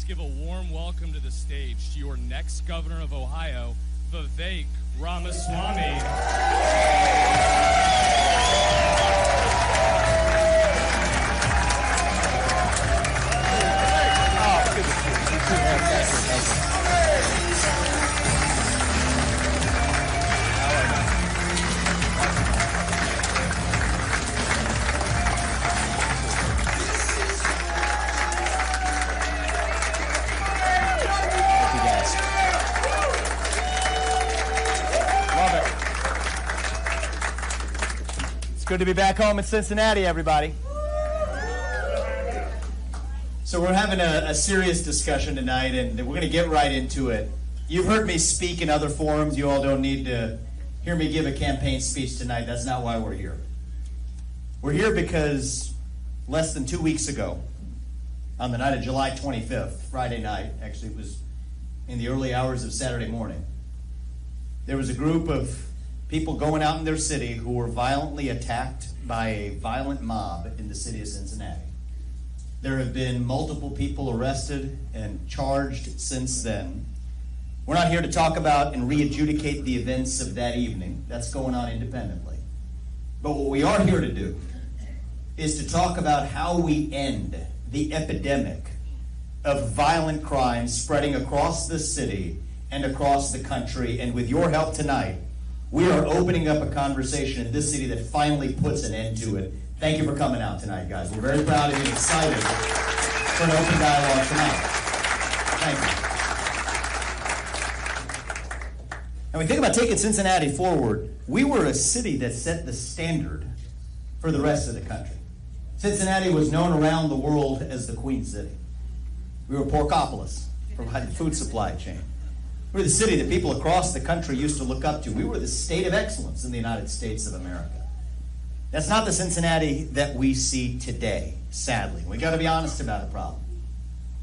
give a warm welcome to the stage to your next governor of Ohio, Vivek Ramaswamy. Good to be back home in Cincinnati, everybody. So we're having a serious discussion tonight, and we're going to get right into it. You've heard me speak in other forums. You all don't need to hear me give a campaign speech tonight. That's not why we're here. We're here because less than 2 weeks ago, on the night of July 25th, Friday night, actually it was in the early hours of Saturday morning, there was a group of people going out in their city who were violently attacked by a violent mob in the city of Cincinnati. There have been multiple people arrested and charged since then. We're not here to talk about and re-adjudicate the events of that evening. That's going on independently. But what we are here to do is to talk about how we end the epidemic of violent crime spreading across the city and across the country. And with your help tonight, we are opening up a conversation in this city that finally puts an end to it. Thank you for coming out tonight, guys. We're very proud of you and excited for an open dialogue tonight. Thank you. And we think about taking Cincinnati forward. We were a city that set the standard for the rest of the country. Cincinnati was known around the world as the Queen City. We were Porkopolis, provided food supply chain. We were the city that people across the country used to look up to. We were the state of excellence in the United States of America. That's not the Cincinnati that we see today, sadly. We got to be honest about the problem.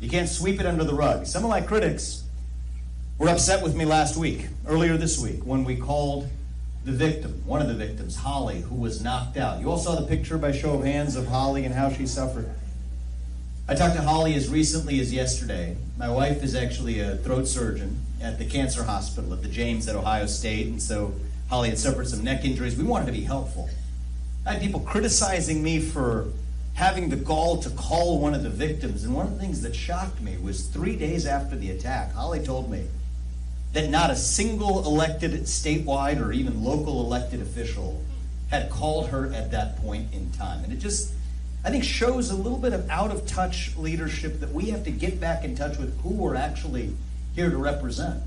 You can't sweep it under the rug. Some of my critics were upset with me earlier this week, when we called the victim, one of the victims, Holly, who was knocked out. You all saw the picture by show of hands of Holly and how she suffered. I talked to Holly as recently as yesterday. My wife is actually a throat surgeon at the cancer hospital at the James at Ohio State, and so Holly had suffered some neck injuries. We wanted to be helpful. I had people criticizing me for having the gall to call one of the victims, and one of the things that shocked me was 3 days after the attack, Holly told me that not a single elected statewide or even local elected official had called her at that point in time. And it just, I think, shows a little bit of out-of-touch leadership that we have to get back in touch with who we're actually here to represent.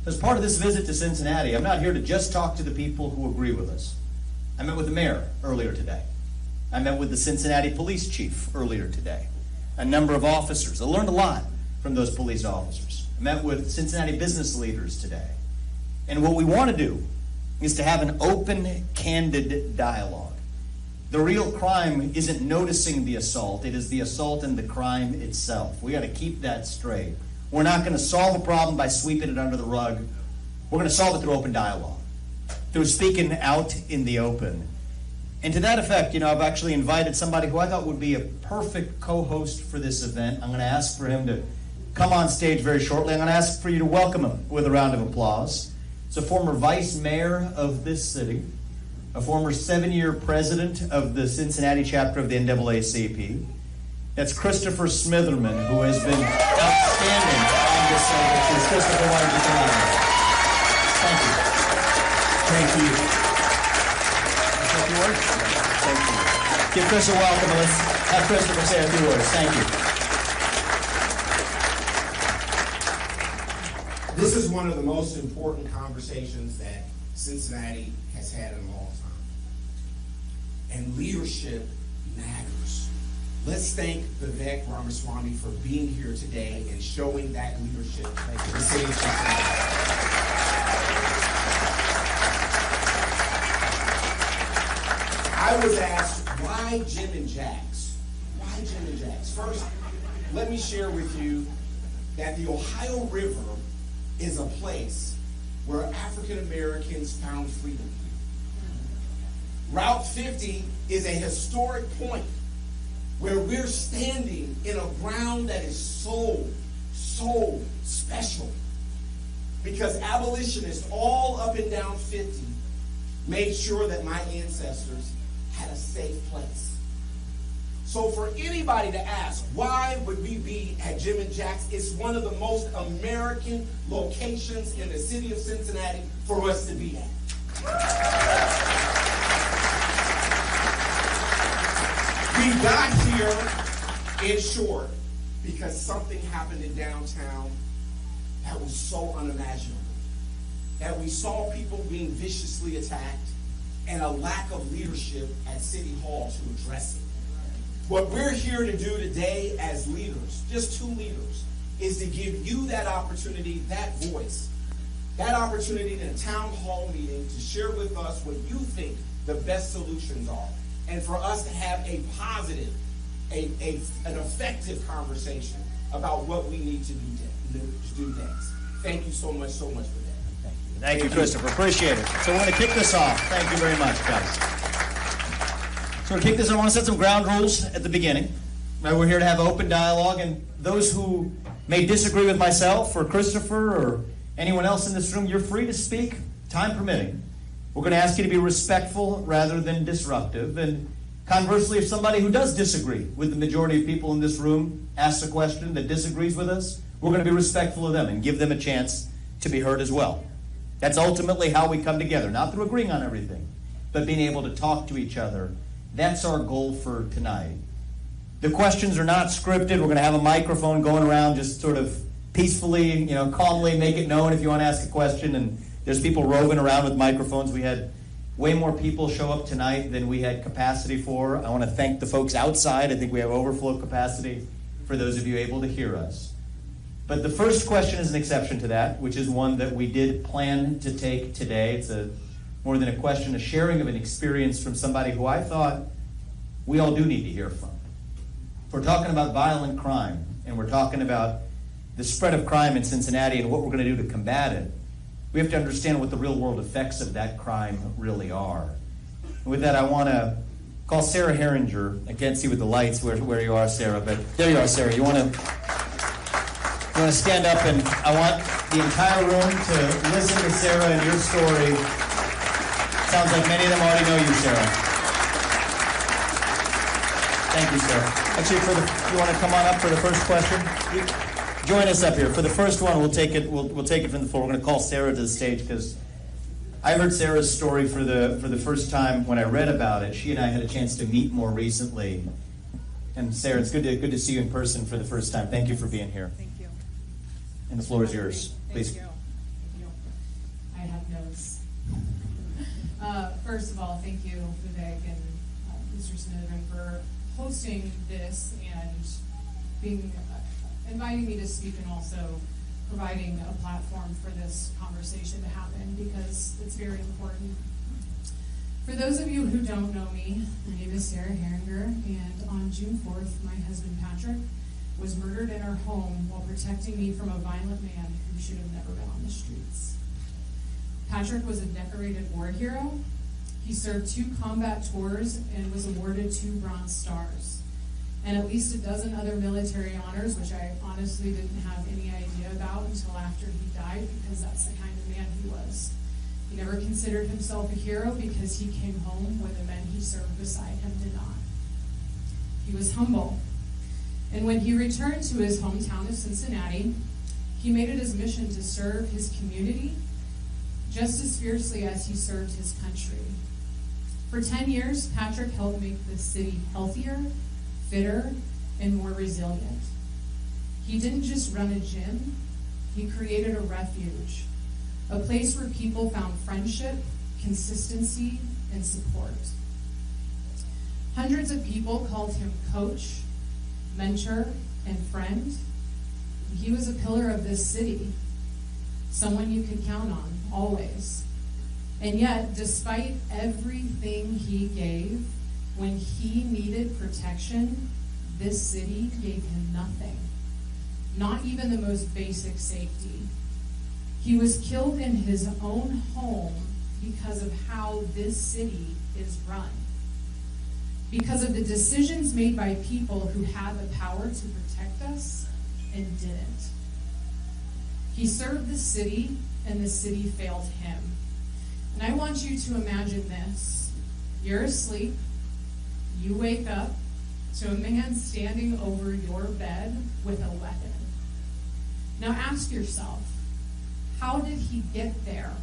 As part of this visit to Cincinnati, I'm not here to just talk to the people who agree with us. I met with the mayor earlier today. I met with the Cincinnati police chief earlier today. A number of officers. I learned a lot from those police officers. I met with Cincinnati business leaders today. And what we want to do is to have an open, candid dialogue. The real crime isn't noticing the assault. It is the assault and the crime itself. We got to keep that straight. We're not going to solve a problem by sweeping it under the rug. We're going to solve it through open dialogue, through speaking out in the open. And to that effect, I've actually invited somebody who I thought would be a perfect co-host for this event. I'm going to ask for him to come on stage very shortly. I'm going to ask for you to welcome him with a round of applause. It's a former vice mayor of this city, a former 7-year president of the Cincinnati chapter of the NAACP. That's Christopher Smitherman, who has been outstanding on this subject. Christopher, why don't you come on? Thank you. Thank you. Thank you. Give Chris a welcome. Let's have Christopher say a few words. Thank you. This is one of the most important conversations that Cincinnati has had in a long time. And leadership matters. Let's thank Vivek Ramaswamy for being here today and showing that leadership to the city of Cincinnati. I was asked, why Jim and Jack's? Why Jim and Jack's? First, let me share with you that the Ohio River is a place where African Americans found freedom. Route 50 is a historic point where we're standing in a ground that is sold so special because abolitionists all up and down 50 made sure that my ancestors had a safe place. So for anybody to ask, why would we be at Jim and Jack's? It's one of the most American locations in the city of Cincinnati for us to be at. We got here, in short, because something happened in downtown that was so unimaginable. That we saw people being viciously attacked and a lack of leadership at City Hall to address it. What we're here to do today as leaders, just two leaders, is to give you that opportunity, that voice, that opportunity in a town hall meeting to share with us what you think the best solutions are, and for us to have a positive, an effective conversation about what we need to do next. Thank you so much for that. Thank you, Christopher. Appreciate it. So we're going to kick this off. Thank you very much, guys. So to kick this, I want to set some ground rules at the beginning. We're here to have open dialogue, and those who may disagree with myself or Christopher or anyone else in this room, you're free to speak, time permitting. We're going to ask you to be respectful rather than disruptive. And conversely, if somebody who does disagree with the majority of people in this room asks a question that disagrees with us, we're going to be respectful of them and give them a chance to be heard as well. That's ultimately how we come together, not through agreeing on everything, but being able to talk to each other. That's our goal for tonight. The questions are not scripted. We're going to have a microphone going around, just sort of peacefully, calmly make it known if you want to ask a question. And there's people roving around with microphones. We had way more people show up tonight than we had capacity for. I want to thank the folks outside. I think we have overflow capacity for those of you able to hear us. But the first question is an exception to that, which is one that we did plan to take today. It's more than a question, a sharing of an experience from somebody who I thought we all do need to hear from. If we're talking about violent crime, and we're talking about the spread of crime in Cincinnati and what we're going to do to combat it, we have to understand what the real-world effects of that crime really are. And with that, I want to call Sarah Herringer. I can't see with the lights where you are, Sarah, but there you are, Sarah. You want to stand up, and I want the entire room to listen to Sarah and your story. Sounds like many of them already know you, Sarah. Thank you, Sarah. Actually, you want to come on up for the first question? Join us up here. For the first one, we'll take it. We'll take it from the floor. We're going to call Sarah to the stage because I heard Sarah's story for the first time when I read about it. She and I had a chance to meet more recently. And Sarah, it's good to see you in person for the first time. Thank you for being here. Thank you. And the floor is yours. Please. Thank you. I have notes. First of all, thank you, Vivek and Mr. Smithman, for hosting this and inviting me to speak, and also providing a platform for this conversation to happen, because it's very important. For those of you who don't know me, my name is Sarah Herringer, and on June 4th, my husband Patrick was murdered in our home while protecting me from a violent man who should have never been on the streets. Patrick was a decorated war hero. He served 2 combat tours and was awarded 2 Bronze Stars, and at least a dozen other military honors, which I honestly didn't have any idea about until after he died, because that's the kind of man he was. He never considered himself a hero because he came home when the men he served beside him did not. He was humble. And when he returned to his hometown of Cincinnati, he made it his mission to serve his community just as fiercely as he served his country. For 10 years, Patrick helped make the city healthier, fitter, and more resilient. He didn't just run a gym, he created a refuge, a place where people found friendship, consistency, and support. Hundreds of people called him coach, mentor, and friend. He was a pillar of this city, someone you could count on, always. And yet, despite everything he gave, when he needed protection, this city gave him nothing, not even the most basic safety. He was killed in his own home because of how this city is run, because of the decisions made by people who had the power to protect us and didn't. He served the city, and the city failed him. And I want you to imagine this. You're asleep. You wake up to a man standing over your bed with a weapon. Now ask yourself, how did he get there?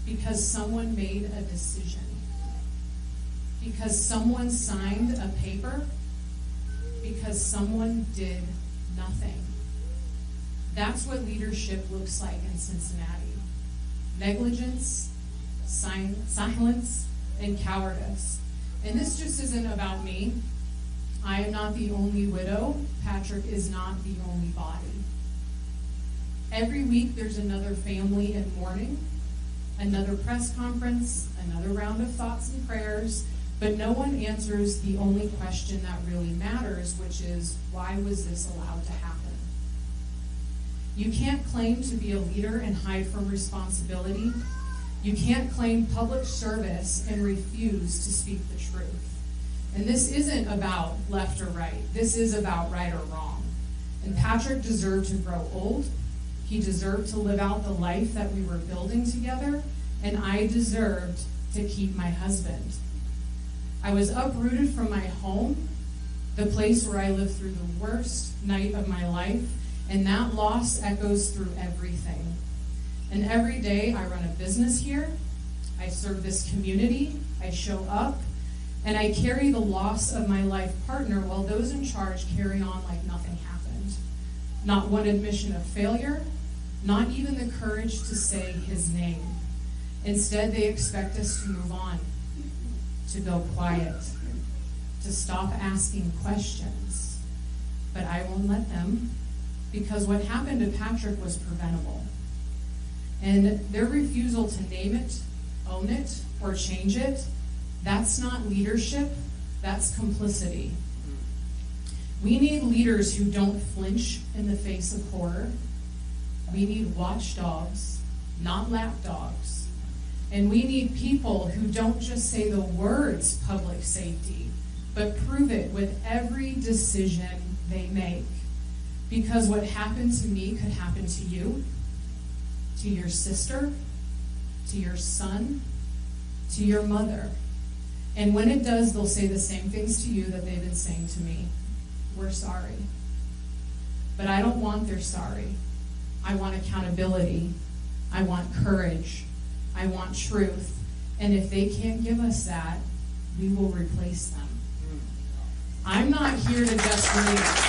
Because someone made a decision. Because someone signed a paper. Because someone did nothing. That's what leadership looks like in Cincinnati. Negligence, silence, and cowardice. And this just isn't about me. I am not the only widow. Patrick is not the only body. Every week there's another family in mourning, another press conference, another round of thoughts and prayers, but no one answers the only question that really matters, which is, why was this allowed to happen? You can't claim to be a leader and hide from responsibility. You can't claim public service and refuse to speak the truth. And this isn't about left or right. This is about right or wrong. And Patrick deserved to grow old. He deserved to live out the life that we were building together. And I deserved to keep my husband. I was uprooted from my home, the place where I lived through the worst night of my life. And that loss echoes through everything. And every day I run a business here, I serve this community, I show up, and I carry the loss of my life partner while those in charge carry on like nothing happened. Not one admission of failure, not even the courage to say his name. Instead, they expect us to move on, to go quiet, to stop asking questions. But I won't let them, because what happened to Patrick was preventable. And their refusal to name it, own it, or change it, that's not leadership, that's complicity. We need leaders who don't flinch in the face of horror. We need watchdogs, not lapdogs. And we need people who don't just say the words public safety, but prove it with every decision they make. Because what happened to me could happen to you, to your sister, to your son, to your mother. And when it does, they'll say the same things to you that they've been saying to me. We're sorry. But I don't want their sorry. I want accountability. I want courage. I want truth. And if they can't give us that, we will replace them. I'm not here to just lead.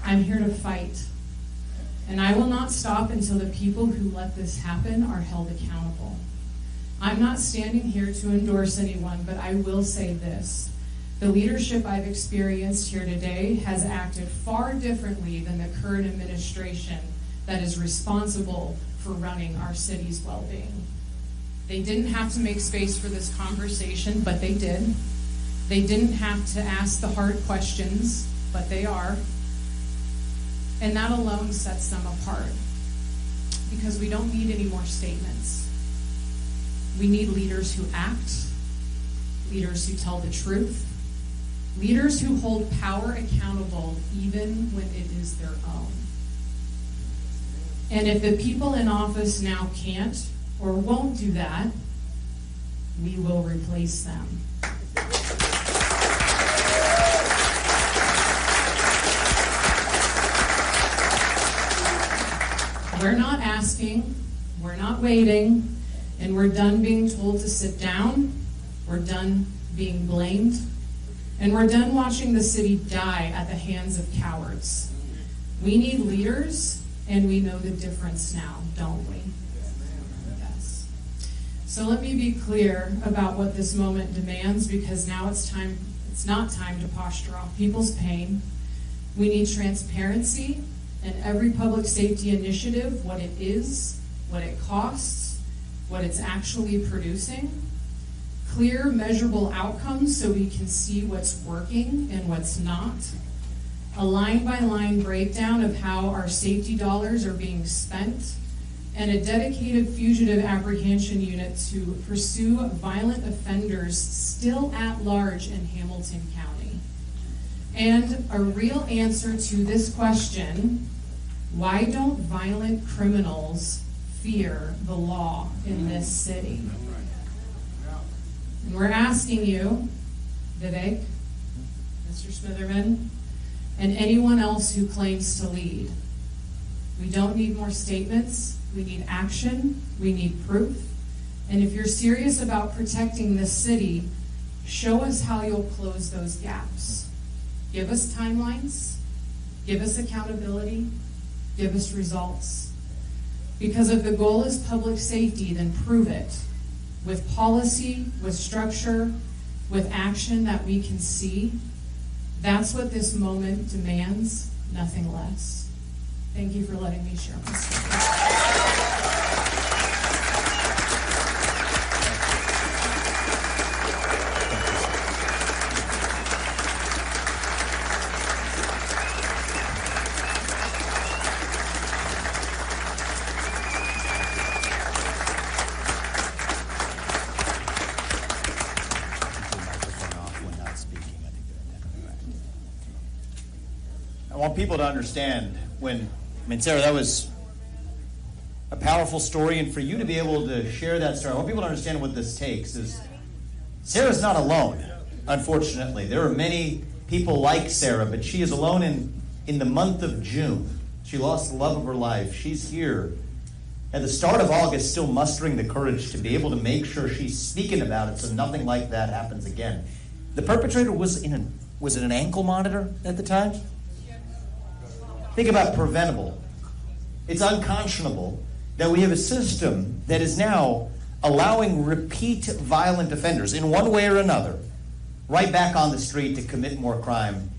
I'm here to fight. And I will not stop until the people who let this happen are held accountable. I'm not standing here to endorse anyone, but I will say this. The leadership I've experienced here today has acted far differently than the current administration that is responsible for running our city's well-being. They didn't have to make space for this conversation, but they did. They didn't have to ask the hard questions, but they are. And that alone sets them apart, because we don't need any more statements. We need leaders who act, leaders who tell the truth, leaders who hold power accountable even when it is their own. And if the people in office now can't or won't do that, we will replace them. We're not asking, we're not waiting, and we're done being told to sit down, we're done being blamed, and we're done watching the city die at the hands of cowards. We need leaders, and we know the difference now, don't we? Yes. So let me be clear about what this moment demands, because now it's not time to posture off people's pain. We need transparency in every public safety initiative, what it is, what it costs, what it's actually producing. Clear, measurable outcomes so we can see what's working and what's not. A line-by-line breakdown of how our safety dollars are being spent, and a dedicated fugitive apprehension unit to pursue violent offenders still at large in Hamilton County. and a real answer to this question: why don't violent criminals fear the law in this city? And we're asking you, Vivek, Mr. Smitherman, and anyone else who claims to lead. We don't need more statements. We need action. We need proof. And if you're serious about protecting this city, show us how you'll close those gaps. Give us timelines. Give us accountability. Give us results. Because if the goal is public safety, then prove it with policy, with structure, with action that we can see. That's what this moment demands, nothing less. Thank you for letting me share my story. I want people to understand Sarah, that was a powerful story, and for you to be able to share that story, I want people to understand what this takes. Is Sarah's not alone, unfortunately. There are many people like Sarah, but she is alone in the month of June. She lost the love of her life. She's here at the start of August, still mustering the courage to be able to make sure she's speaking about it so nothing like that happens again. The perpetrator was it an ankle monitor at the time? Think about preventable. It's unconscionable that we have a system that is now allowing repeat violent offenders in one way or another right back on the street to commit more crime.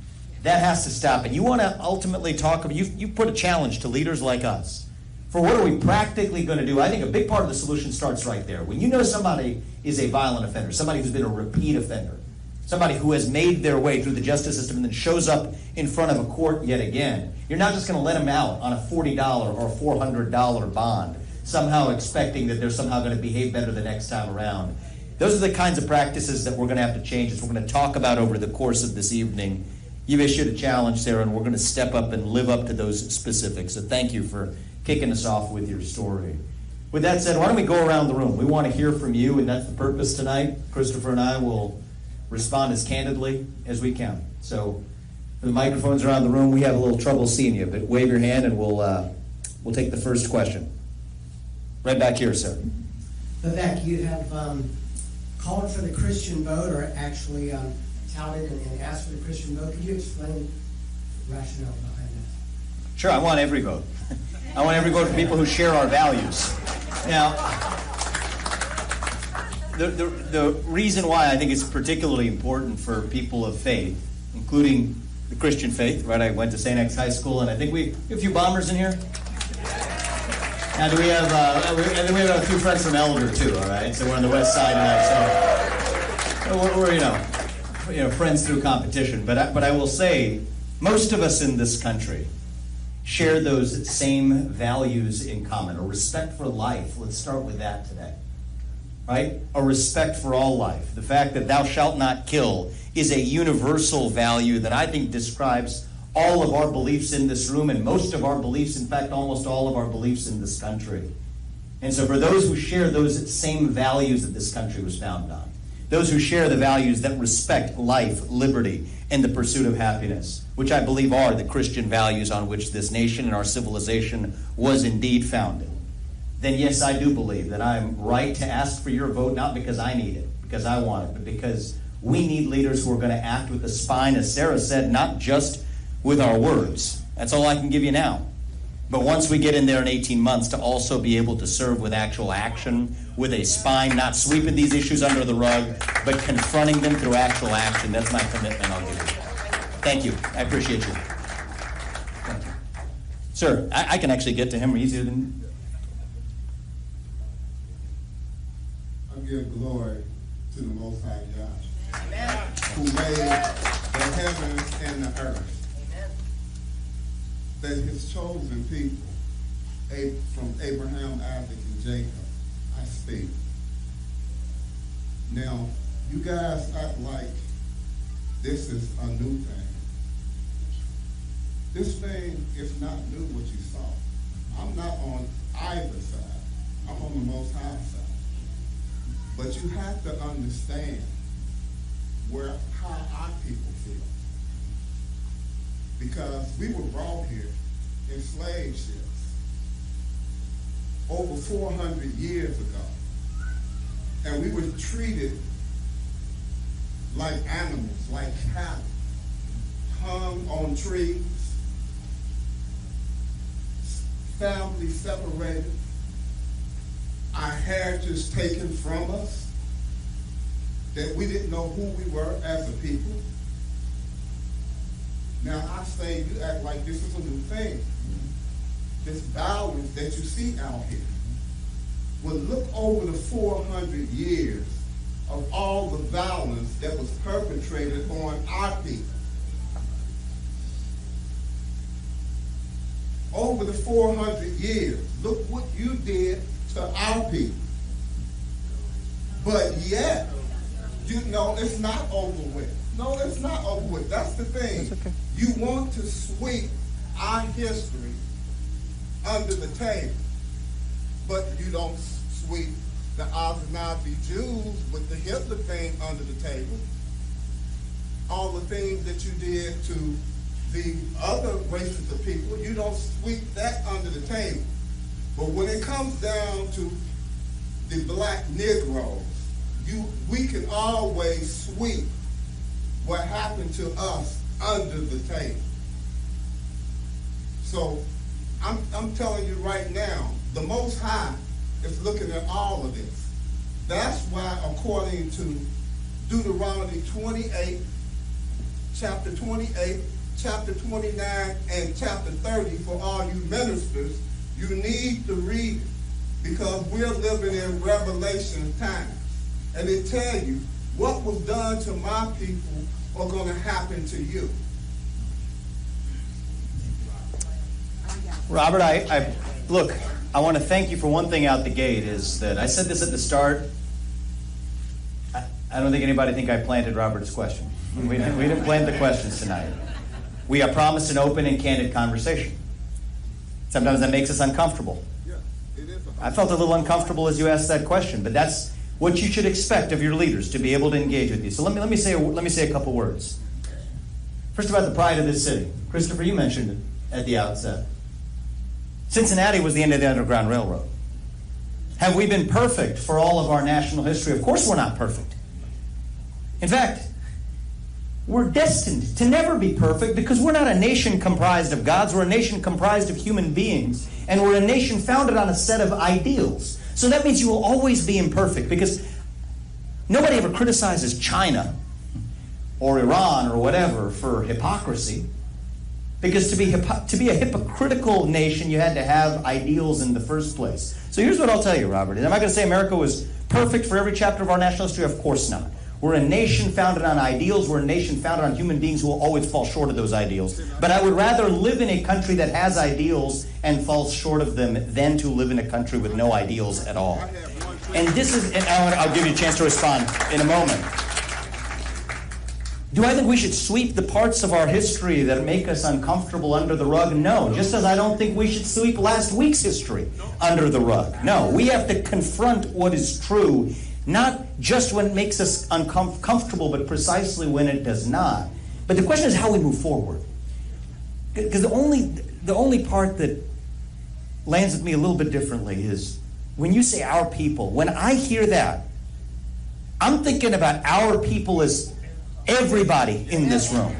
That has to stop. And you want to ultimately talk about, you put a challenge to leaders like us for what are we practically going to do. I think a big part of the solution starts right there. When you know somebody is a violent offender, somebody who's been a repeat offender, somebody who has made their way through the justice system and then shows up in front of a court yet again, you're not just going to let them out on a $40 or $400 bond, somehow expecting that they're somehow going to behave better the next time around. Those are the kinds of practices that we're going to have to change, as we're going to talk about over the course of this evening. You've issued a challenge, Sarah, and we're going to step up and live up to those specifics. So thank you for kicking us off with your story. With that said, why don't we go around the room? We want to hear from you, and that's the purpose tonight. Christopher and I will respond as candidly as we can. So the microphones around the room, we have a little trouble seeing you, but wave your hand and we'll take the first question. Right back here, sir. Vivek, you have called for the Christian vote, or actually touted and asked for the Christian vote. Could you explain the rationale behind that? Sure, I want every vote. I want every vote for people who share our values. Now, the reason why I think it's particularly important for people of faith, including the Christian faith, right? I went to St. X High School, and I think we have a few bombers in here. Now, do we have? And then we have a few friends from Elder too. All right, so we're on the west side tonight. So we're friends through competition. But I will say, most of us in this country share those same values in common. A respect for life. Let's start with that today. Right? A respect for all life. The fact that thou shalt not kill is a universal value that I think describes all of our beliefs in this room, and most of our beliefs, in fact, almost all of our beliefs in this country. And so for those who share those same values that this country was founded on, those who share the values that respect life, liberty, and the pursuit of happiness, which I believe are the Christian values on which this nation and our civilization was indeed founded, then yes, I do believe that I'm right to ask for your vote, not because I need it, because I want it, but because we need leaders who are going to act with the spine, as Sarah said, not just with our words. That's all I can give you now. But once we get in there in 18 months, to also be able to serve with actual action, with a spine, not sweeping these issues under the rug, but confronting them through actual action. That's my commitment I'll give you. Thank you. I appreciate you. Thank you. Sir, I can actually get to him easier than... I give glory to the Most High God, Amen, who made the heavens and the earth. Amen. That his chosen people, from Abraham, Isaac, and Jacob, I speak. Now, you guys act like this is a new thing. This thing is not new what you saw. I'm not on either side. I'm on the Most High side. But you have to understand how our people feel. Because we were brought here in slave ships over 400 years ago. And we were treated like animals, like cattle, hung on trees, family separated, our heritage taken from us, that we didn't know who we were as a people. Now I say you act like this is a new thing. This violence that you see out here. Well, look over the 400 years of all the violence that was perpetrated on our people. Over the 400 years, look what you did to our people. But yet, you know, it's not over with. No, it's not over with. That's the thing. That's okay. You want to sweep our history under the table, but you don't sweep the Ashkenazi Jews with the Hitler thing under the table. All the things that you did to the other races of people, you don't sweep that under the table. But when it comes down to the black Negroes, we can always sweep what happened to us under the table. So I'm telling you right now, the Most High is looking at all of this. That's why, according to Deuteronomy 28, chapter 28, chapter 29, and chapter 30, for all you ministers, you need to read it, because we're living in Revelation times. And it tells you what was done to my people are going to happen to you. Robert, look, I want to thank you for one thing out the gate, is that I said this at the start. I don't think anybody think I planted Robert's question. We didn't plant the questions tonight. We are promised an open and candid conversation. Sometimes that makes us uncomfortable. Yeah, it is. I felt a little uncomfortable as you asked that question, but that's what you should expect of your leaders, to be able to engage with you. So let me say a couple words. First, about the pride of this city. Christopher, you mentioned it at the outset. Cincinnati was the end of the Underground Railroad. Have we been perfect for all of our national history? Of course we're not perfect. In fact, we're destined to never be perfect, because we're not a nation comprised of gods. We're a nation comprised of human beings. And we're a nation founded on a set of ideals. So that means you will always be imperfect, because nobody ever criticizes China or Iran or whatever for hypocrisy. Because to be a hypocritical nation, you had to have ideals in the first place. So here's what I'll tell you, Robert. Am I going to say America was perfect for every chapter of our national history? Of course not. We're a nation founded on ideals. We're a nation founded on human beings who will always fall short of those ideals. But I would rather live in a country that has ideals and falls short of them than to live in a country with no ideals at all. And this is, and I'll give you a chance to respond in a moment. Do I think we should sweep the parts of our history that make us uncomfortable under the rug? No. Just as I don't think we should sweep last week's history under the rug. No. We have to confront what is true, not just when it makes us uncomfortable, but precisely when it does not. But the question is how we move forward. Because the only part that lands with me a little bit differently is when you say our people. When I hear that, I'm thinking about our people as everybody in this room.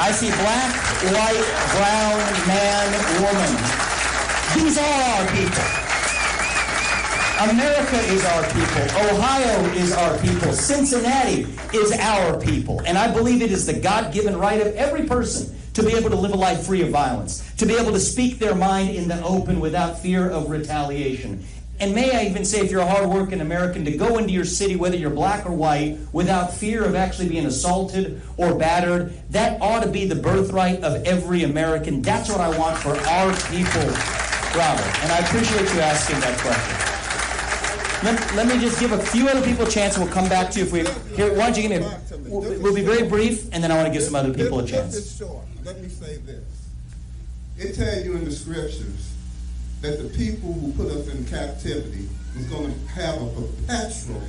I see black, white, brown, man, woman. These are our people. America is our people. Ohio is our people. Cincinnati is our people. And I believe it is the God-given right of every person to be able to live a life free of violence, to be able to speak their mind in the open without fear of retaliation. And may I even say, if you're a hard-working American, to go into your city, whether you're black or white, without fear of actually being assaulted or battered, that ought to be the birthright of every American. That's what I want for our people, Robert. And I appreciate you asking that question. Let me just give a few other people a chance, and we'll come back to you if we... Here, we'll be very brief, and then I want to give some other people a chance. Let me say this. It tells you in the scriptures that the people who put us in captivity was going to have a perpetual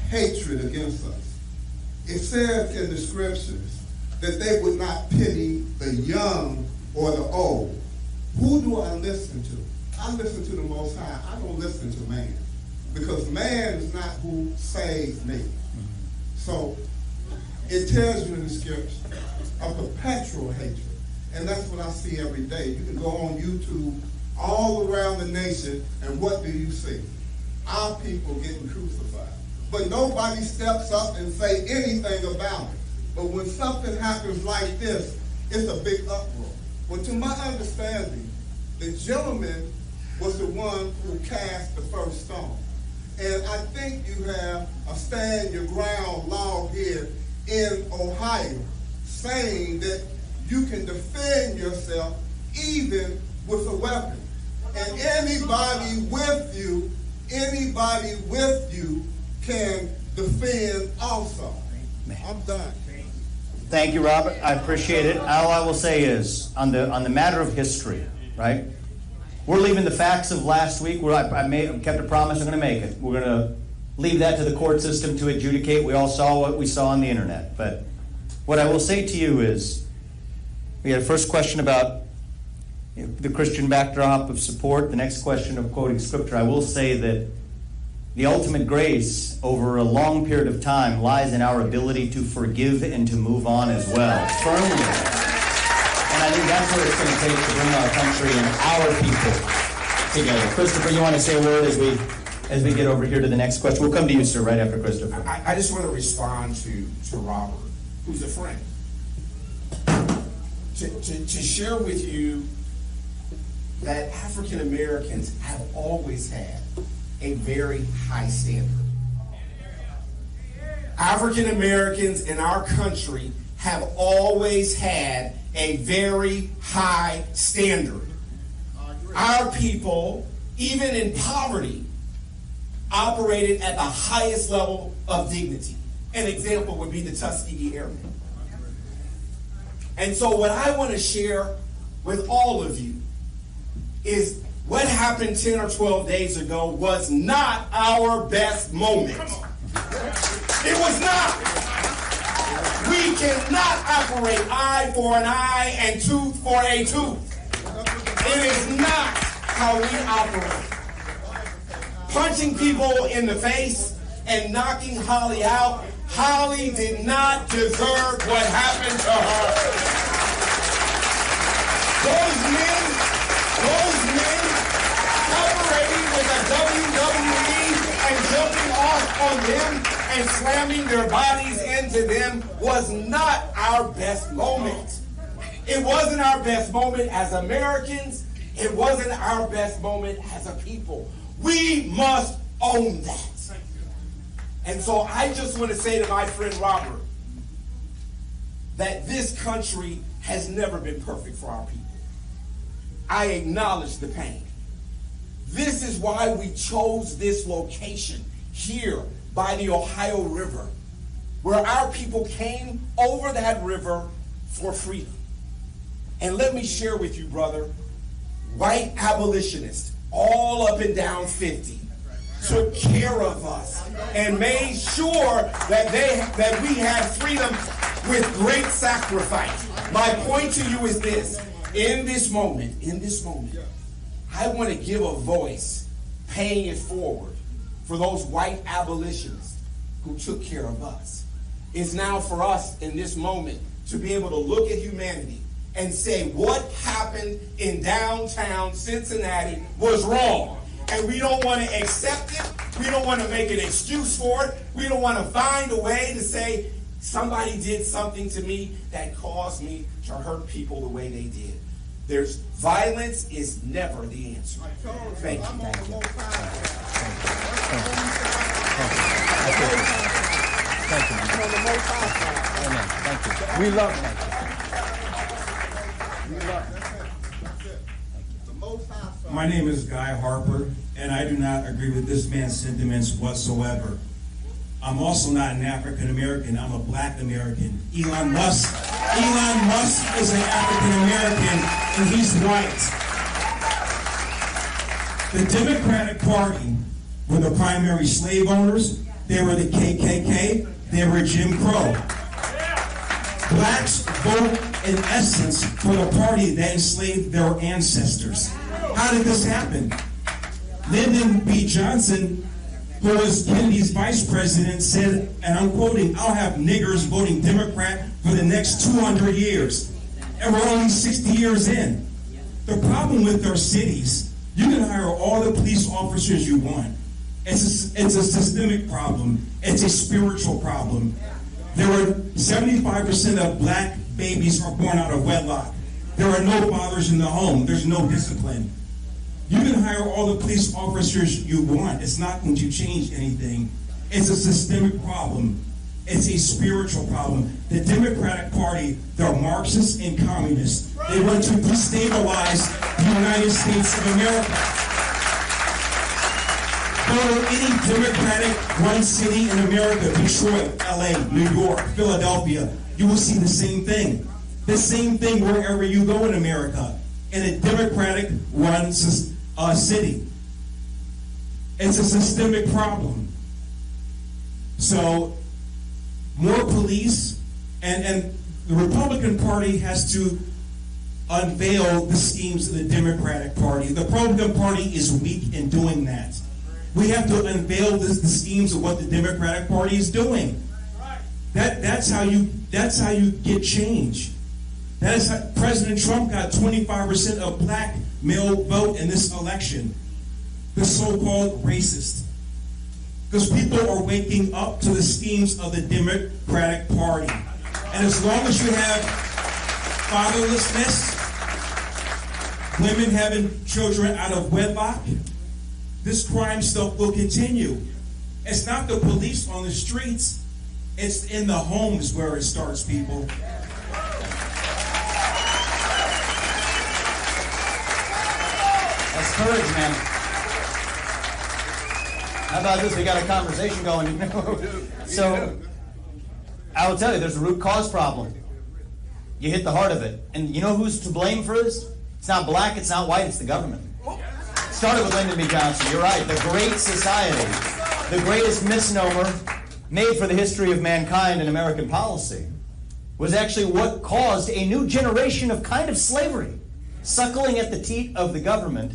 hatred against us. It says in the scriptures that they would not pity the young or the old. Who do I listen to? I listen to the Most High. I don't listen to man, because man is not who saves me. So it tells you in the scriptures a perpetual hatred. And that's what I see every day. You can go on YouTube all around the nation, and what do you see? Our people getting crucified. But nobody steps up and say anything about it. But when something happens like this, it's a big uproar. Well, to my understanding, the gentleman was the one who cast the first stone. And I think you have a stand your ground law here in Ohio saying that you can defend yourself even with a weapon. And anybody with you can defend also. I'm done. Thank you, Robert. I appreciate it. All I will say is, on the matter of history, right? We're leaving the facts of last week. I kept a promise. I'm going to make it. We're going to leave that to the court system to adjudicate. We all saw what we saw on the internet. But what I will say to you is, we had a first question about the Christian backdrop of support. The next question of quoting scripture. I will say that the ultimate grace over a long period of time lies in our ability to forgive and to move on as well, firmly. And I think that's what it's going to take to bring our country and our people together. Christopher, you want to say a word as we get over here to the next question? We'll come to you, sir, right after Christopher. I just want to respond to Robert, who's a friend. To share with you that African Americans have always had a very high standard. African Americans in our country have always had a very high standard. Our people, even in poverty, operated at the highest level of dignity. An example would be the Tuskegee Airmen. And so what I want to share with all of you is what happened 10 or 12 days ago was not our best moment. It was not. We cannot operate eye for an eye and tooth for a tooth. It is not how we operate. Punching people in the face and knocking Holly out. Holly did not deserve what happened to her. Those men operating with a WWE and jumping off on them and slamming their bodies into them was not our best moment. It wasn't our best moment as Americans. It wasn't our best moment as a people. We must own that. And so I just want to say to my friend Robert that this country has never been perfect for our people. I acknowledge the pain. This is why we chose this location here by the Ohio River, where our people came over that river for freedom. And let me share with you, brother, white abolitionists all up and down 50 took care of us and made sure that we had freedom with great sacrifice. My point to you is this. In this moment, I want to give a voice, paying it forward for those white abolitionists who took care of us. It's now for us in this moment to be able to look at humanity and say what happened in downtown Cincinnati was wrong. And we don't want to accept it. We don't want to make an excuse for it. We don't want to find a way to say somebody did something to me that caused me to hurt people the way they did. Violence is never the answer. Thank you. Thank you. Thank you. We love you. My name is Guy Harper, and I do not agree with this man's sentiments whatsoever. I'm also not an African American. I'm a black American. Elon Musk Elon Musk is an African American, and he's white. The Democratic Party were the primary slave owners. They were the KKK. They were Jim Crow. Blacks vote, in essence, for the party that enslaved their ancestors. How did this happen? Lyndon B. Johnson, who was Kennedy's vice president, said, and I'm quoting, "I'll have niggers voting Democrat for the next 200 years." And we're only 60 years in. The problem with our cities, you can hire all the police officers you want. It's a systemic problem. It's a spiritual problem. There are 75% of black babies are born out of wedlock. There are no fathers in the home. There's no discipline. You can hire all the police officers you want. It's not going to change anything. It's a systemic problem. It's a spiritual problem. The Democratic Party, they're Marxists and communists. They want to destabilize the United States of America. Go to any Democratic-run city in America, Detroit, LA, New York, Philadelphia, you will see the same thing. The same thing wherever you go in America, in a Democratic-run city. It's a systemic problem. So, more police, and the Republican Party has to unveil the schemes of the Democratic Party. The Republican Party is weak in doing that. We have to unveil the schemes of what the Democratic Party is doing. That's how you get change. That is how President Trump got 25% of black male vote in this election. The so-called racist. Because people are waking up to the schemes of the Democratic Party. And as long as you have fatherlessness, women having children out of wedlock, this crime stuff will continue. It's not the police on the streets, it's in the homes where it starts, people. That's courage, man. How about this? We got a conversation going. So, I will tell you, there's a root cause problem. You hit the heart of it. And you know who's to blame for this? It's not black, it's not white, it's the government. It started with Lyndon B. Johnson. You're right. The Great Society, the greatest misnomer made for the history of mankind in American policy, was actually what caused a new generation of kind of slavery, suckling at the teat of the government,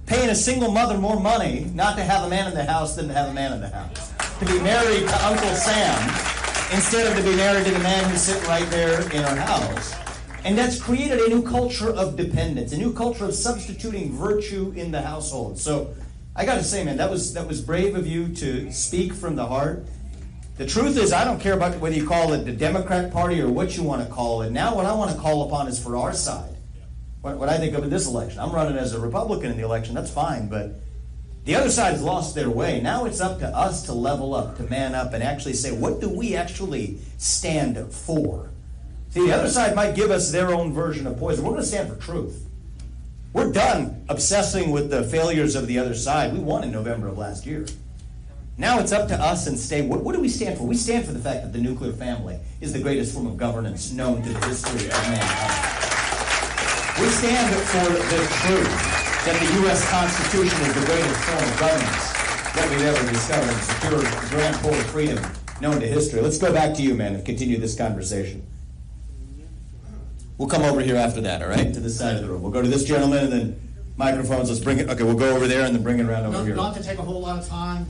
paying a single mother more money not to have a man in the house than to have a man in the house. To be married to Uncle Sam instead of to be married to the man who's sitting right there in our house. And that's created a new culture of dependence, a new culture of substituting virtue in the household. So I got to say, man, that was brave of you to speak from the heart. The truth is, I don't care about whether you call it the Democrat Party or what you want to call it. Now what I want to call upon is for our side. What I think of in this election. I'm running as a Republican in the election, that's fine, but the other side has lost their way. Now it's up to us to level up, to man up, and actually say, what do we actually stand for? See, the other side might give us their own version of poison. We're going to stand for truth. We're done obsessing with the failures of the other side. We won in November of last year. Now it's up to us and say, what do we stand for? We stand for the fact that the nuclear family is the greatest form of governance known to the history of mankind. We stand for the truth that the U.S. Constitution is the greatest form of governance that we've ever discovered and secured grand full freedom known to history. Let's go back to you, man, and continue this conversation. We'll come over here after that, all right, to this side of the room. We'll go to this gentleman and then microphones. Let's bring it. Okay, we'll go over there and then bring it around over here. Not to take a whole lot of time.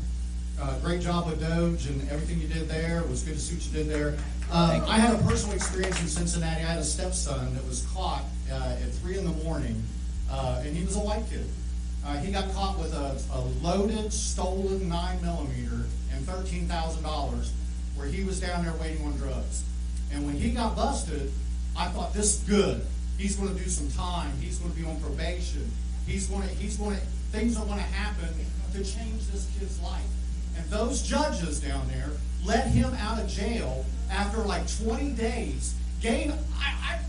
Great job with Doge and everything you did there. It was good to see what you did there. I had a personal experience in Cincinnati. I had a stepson that was caught at 3 in the morning, and he was a white kid. He got caught with a loaded, stolen 9mm and $13,000 where he was down there waiting on drugs. And when he got busted, I thought, this is good. He's going to do some time. He's going to be on probation. Things are going to happen to change this kid's life. And those judges down there let him out of jail after like 20 days. They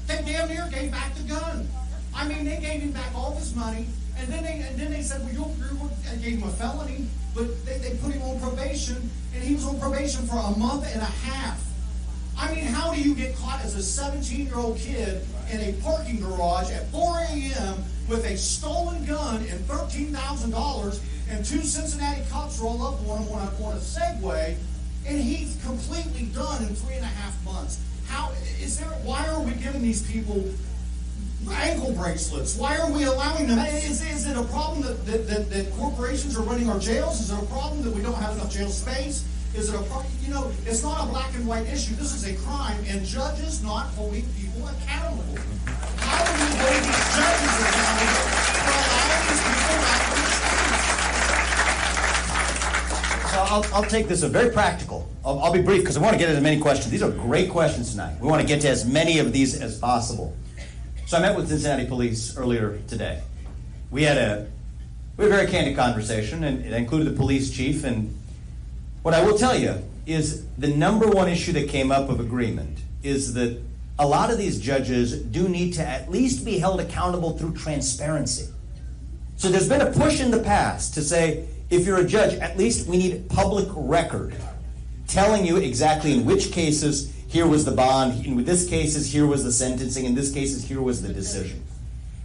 damn near gave back the gun. I mean, they gave him back all his money, and then they said, well, they gave him a felony, but they put him on probation, and he was on probation for a month and a half. I mean, how do you get caught as a 17-year-old kid in a parking garage at 4 a.m. with a stolen gun and $13,000, and two Cincinnati cops roll up on him on a Segway, and he's completely done in 3.5 months? Why are we giving these people ankle bracelets? Why are we allowing them? Is it a problem that corporations are running our jails? Is it a problem that we don't have enough jail space? Is it a problem? You know, it's not a black and white issue. This is a crime, and judges not holding people accountable. How do we hold these judges accountable for allowing these people back on the streets? So I'll take this very practical. I'll be brief because I want to get as many questions. These are great questions tonight. We want to get to as many of these as possible. So I met with Cincinnati Police earlier today. We had a very candid conversation, and it included the police chief. And what I will tell you is the number one issue that came up of agreement is that a lot of these judges do need to at least be held accountable through transparency. So there's been a push in the past to say, if you're a judge, at least we need public record telling you exactly in which cases here was the bond, in this cases here was the sentencing, in this cases here was the decision.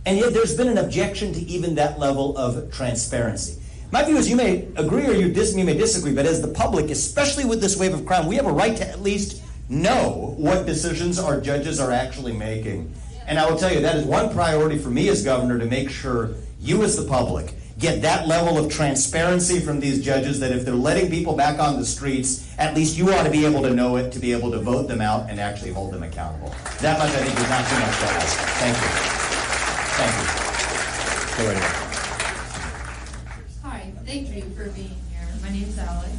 And yet there's been an objection to even that level of transparency. My view is you may agree or you may disagree, but as the public, especially with this wave of crime, we have a right to at least know what decisions our judges are actually making. And I will tell you, that is one priority for me as governor, to make sure you as the public get that level of transparency from these judges, that if they're letting people back on the streets, at least you ought to be able to know it, to be able to vote them out and actually hold them accountable. That much, I think, is not too much to ask. Thank you. Thank you. Go right ahead. Hi, thank you for being here. My name's Alex.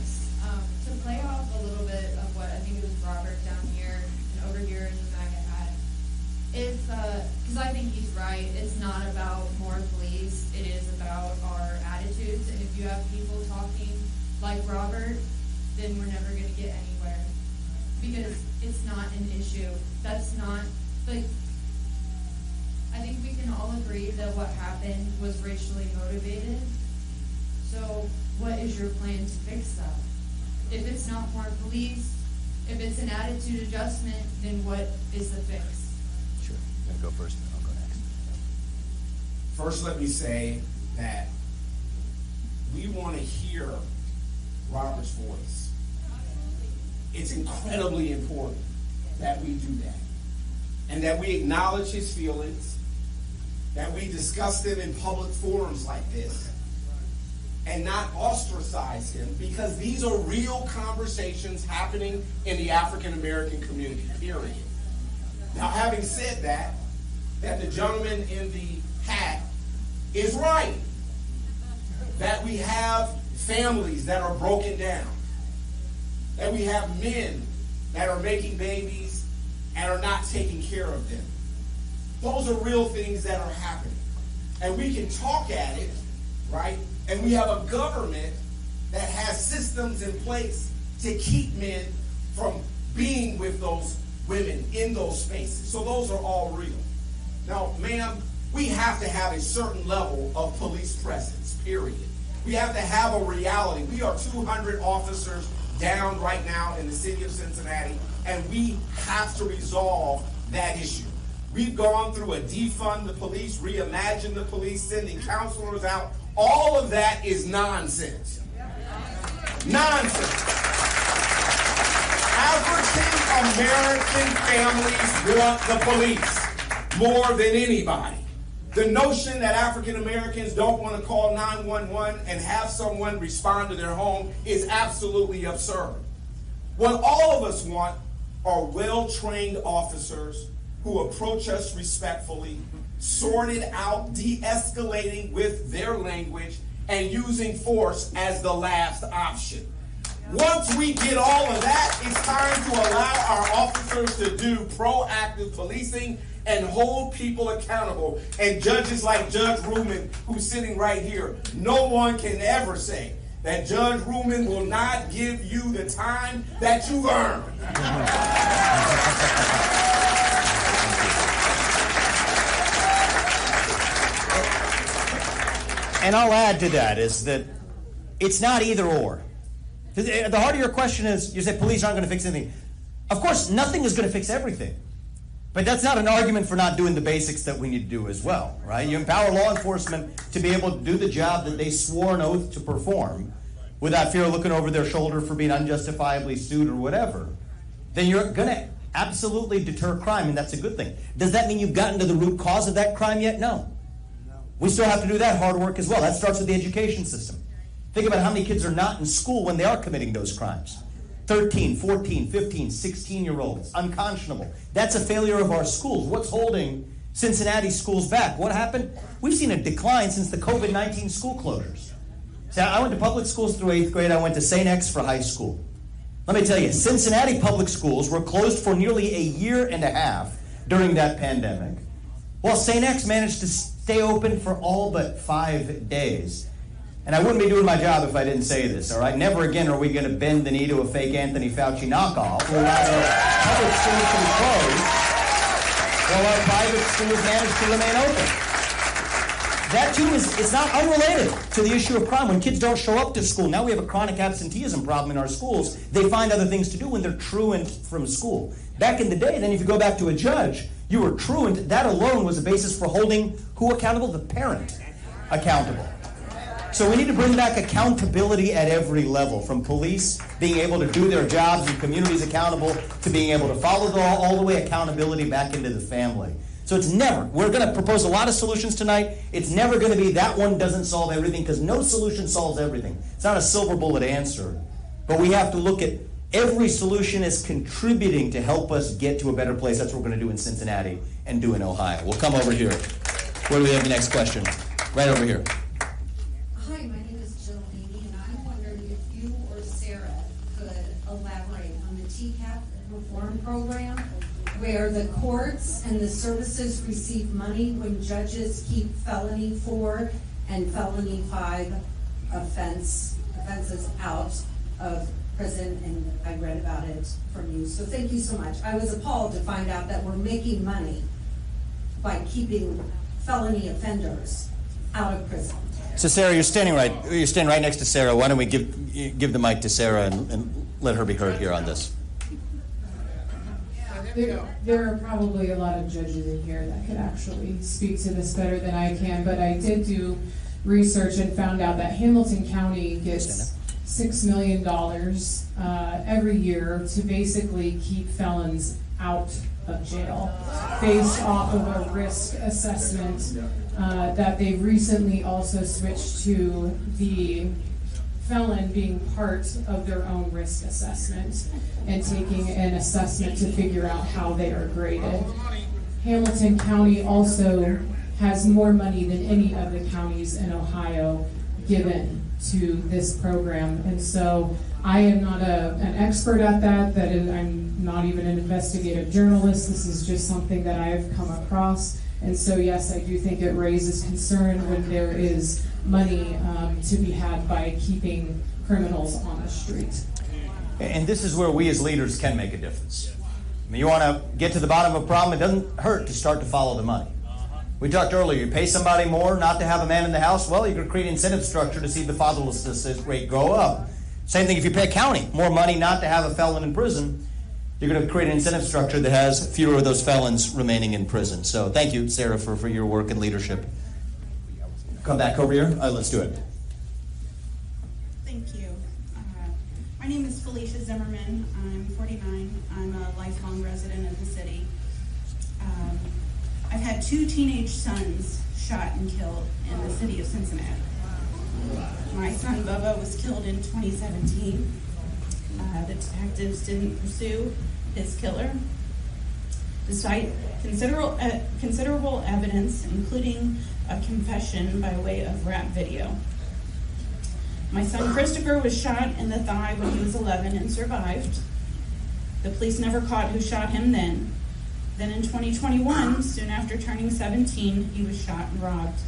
To play off a little bit of what I think it was Robert down here and over here in the MAGA hat, it's, because I think he's right, it's not about more police, it is about our attitudes, and if you have people talking like Robert, then we're never going to get anywhere, because it's not an issue. That's not, like, I think we can all agree that what happened was racially motivated. So what is your plan to fix that? If it's not more police, if it's an attitude adjustment, then what is the fix? Sure. You want to go first, and I'll go next. First, let me say that we want to hear Robert's voice. It's incredibly important that we do that, and that we acknowledge his feelings, that we discuss them in public forums like this, and not ostracize him, because these are real conversations happening in the African American community, period. Now, having said that the gentleman in the hat is right, that we have families that are broken down, that we have men that are making babies and are not taking care of them. Those are real things that are happening. And we can talk at it, right? And we have a government that has systems in place to keep men from being with those women in those spaces. So those are all real. Now, ma'am, we have to have a certain level of police presence, period. We have to have a reality. We are 200 officers down right now in the city of Cincinnati, and we have to resolve that issue. We've gone through a defund the police, reimagine the police, sending counselors out. All of that is nonsense. Nonsense. African American families want the police more than anybody. The notion that African Americans don't want to call 911 and have someone respond to their home is absolutely absurd. What all of us want are well-trained officers who approach us respectfully, sorted out, de-escalating with their language, and using force as the last option. Once we get all of that, it's time to allow our officers to do proactive policing and hold people accountable. And judges like Judge Ruman, who's sitting right here, no one can ever say that Judge Ruman will not give you the time that you've earned. And I'll add to that is that it's not either or. The heart of your question is, you said police aren't going to fix anything. Of course, nothing is going to fix everything. But that's not an argument for not doing the basics that we need to do as well, right? You empower law enforcement to be able to do the job that they swore an oath to perform without fear of looking over their shoulder for being unjustifiably sued or whatever. Then you're going to absolutely deter crime, and that's a good thing. Does that mean you've gotten to the root cause of that crime yet? No. We still have to do that hard work as well. That starts with the education system. Think about how many kids are not in school when they are committing those crimes. 13, 14, 15, 16-year-olds, unconscionable. That's a failure of our schools. What's holding Cincinnati schools back? What happened? We've seen a decline since the COVID-19 school closures. See, I went to public schools through 8th grade. I went to St. X for high school. Let me tell you, Cincinnati public schools were closed for nearly a year and a half during that pandemic, while St. X managed to stay open for all but 5 days. And I wouldn't be doing my job if I didn't say this, all right? Never again are we going to bend the knee to a fake Anthony Fauci knockoff who allows our public schools to be closed while our private schools manage to remain open. That, too, is not unrelated to the issue of crime. When kids don't show up to school, now we have a chronic absenteeism problem in our schools. They find other things to do when they're truant from school. Back in the day, then if you go back to a judge, you were truant. That alone was a basis for holding who accountable? The parent accountable. So we need to bring back accountability at every level, from police being able to do their jobs and communities accountable to being able to follow the law, all the way accountability back into the family. So it's never, we're going to propose a lot of solutions tonight. It's never going to be that one doesn't solve everything, because no solution solves everything. It's not a silver bullet answer. But we have to look at every solution as contributing to help us get to a better place. That's what we're going to do in Cincinnati and do in Ohio. We'll come over here. Where do we have the next question? Right over here. Hi, my name is Jill Amy, and I'm wondering if you or Sarah could elaborate on the TCAP reform program, where the courts and the services receive money when judges keep felony 4 and felony 5 offenses out of prison, and I read about it from you. So thank you so much. I was appalled to find out that we're making money by keeping felony offenders out of prison. So Sarah, you're standing right next to Sarah. Why don't we give the mic to Sarah and let her be heard here on this? There are probably a lot of judges in here that could actually speak to this better than I can, but I did do research and found out that Hamilton County gets $6 million every year to basically keep felons out of jail, based off of a risk assessment that they recently also switched to the felon being part of their own risk assessment and taking an assessment to figure out how they are graded. Hamilton County also has more money than any of the counties in Ohio given to this program. And so I am not an expert at that I'm not even an investigative journalist. This is just something that I've come across. And so yes, I do think it raises concern when there is money to be had by keeping criminals on the street. And this is where we as leaders can make a difference. I mean, you want to get to the bottom of a problem, it doesn't hurt to start to follow the money. We talked earlier, you pay somebody more not to have a man in the house, well, you're going to create an incentive structure to see the fatherlessness rate go up. Same thing if you pay a county more money not to have a felon in prison, you're going to create an incentive structure that has fewer of those felons remaining in prison. So thank you, Sarah, for your work and leadership. Come back over here. Let's do it. Thank you. My name is Felicia Zimmerman. I'm 49. I'm a lifelong resident of the city. I've had 2 teenage sons shot and killed in the city of Cincinnati. My son Bubba was killed in 2017. The detectives didn't pursue his killer, despite considerable evidence, including a confession by way of rap video. My son Christopher was shot in the thigh when he was 11 and survived. The police never caught who shot him then. Then in 2021, soon after turning 17, he was shot and robbed.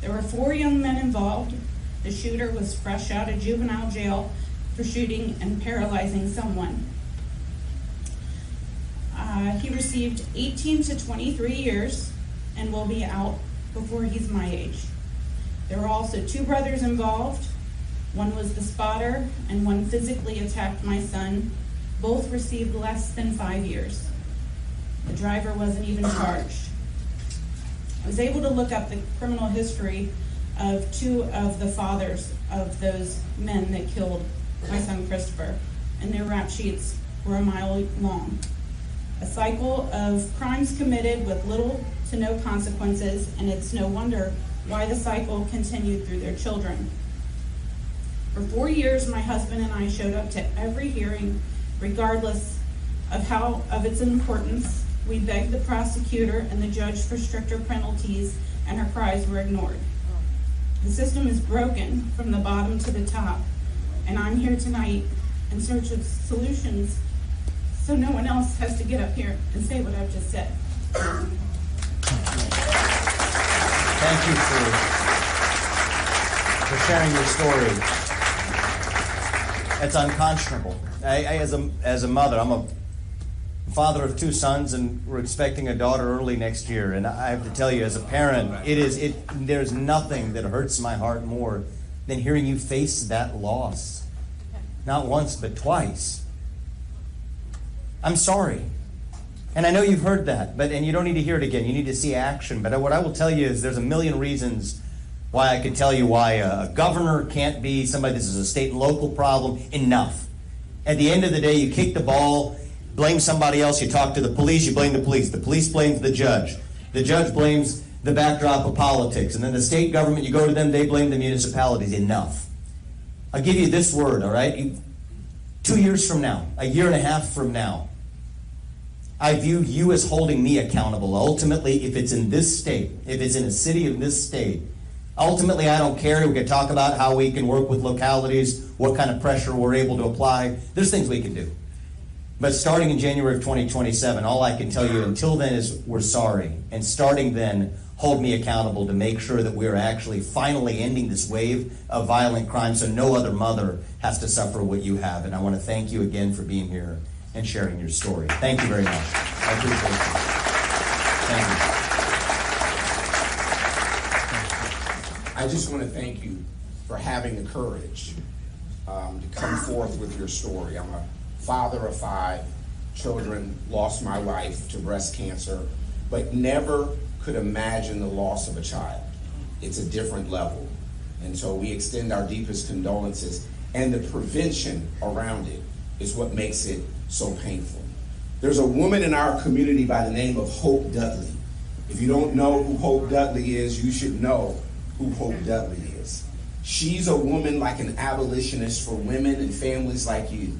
There were 4 young men involved. The shooter was fresh out of juvenile jail for shooting and paralyzing someone. He received 18 to 23 years and will be out before he's my age. There were also 2 brothers involved. One was the spotter and one physically attacked my son. Both received less than 5 years. The driver wasn't even charged. I was able to look up the criminal history of 2 of the fathers of those men that killed my son Christopher, and their rap sheets were a mile long. A cycle of crimes committed with little to no consequences, and it's no wonder why the cycle continued through their children. For 4 years, my husband and I showed up to every hearing, regardless of its importance. We begged the prosecutor and the judge for stricter penalties, and our cries were ignored. The system is broken from the bottom to the top, and I'm here tonight in search of solutions so no one else has to get up here and say what I've just said. Thank you for sharing your story. It's unconscionable. As a mother, I'm a father of 2 sons, and we're expecting a daughter early next year. And I have to tell you, as a parent, there's nothing that hurts my heart more than hearing you face that loss. Not once, but twice. I'm sorry. And I know you've heard that, and you don't need to hear it again. You need to see action. But what I will tell you is there's a million reasons why I could tell you why a governor can't be somebody. This is a state and local problem. Enough. At the end of the day, you kick the ball, blame somebody else. You talk to the police, you blame the police. The police blames the judge. The judge blames the backdrop of politics. And then the state government, you go to them, they blame the municipalities. Enough. I'll give you this word, all right? 2 years from now, a year and a half from now, I view you as holding me accountable. Ultimately, if it's in this state, if it's in a city of this state, ultimately I don't care. We can talk about how we can work with localities, what kind of pressure we're able to apply. There's things we can do. But starting in January of 2027, all I can tell you until then is we're sorry. And starting then, hold me accountable to make sure that we're actually finally ending this wave of violent crime so no other mother has to suffer what you have. And I want to thank you again for being here and sharing your story. Thank you very much. I appreciate it. Thank you. I just want to thank you for having the courage to come forth with your story. I'm a father of 5 children, lost my wife to breast cancer, but never could imagine the loss of a child. It's a different level. And so we extend our deepest condolences, and the prevention around it is what makes it so painful. There's a woman in our community by the name of Hope Dudley. If you don't know who Hope Dudley is, you should know who Hope Dudley is. She's a woman like an abolitionist for women and families like you,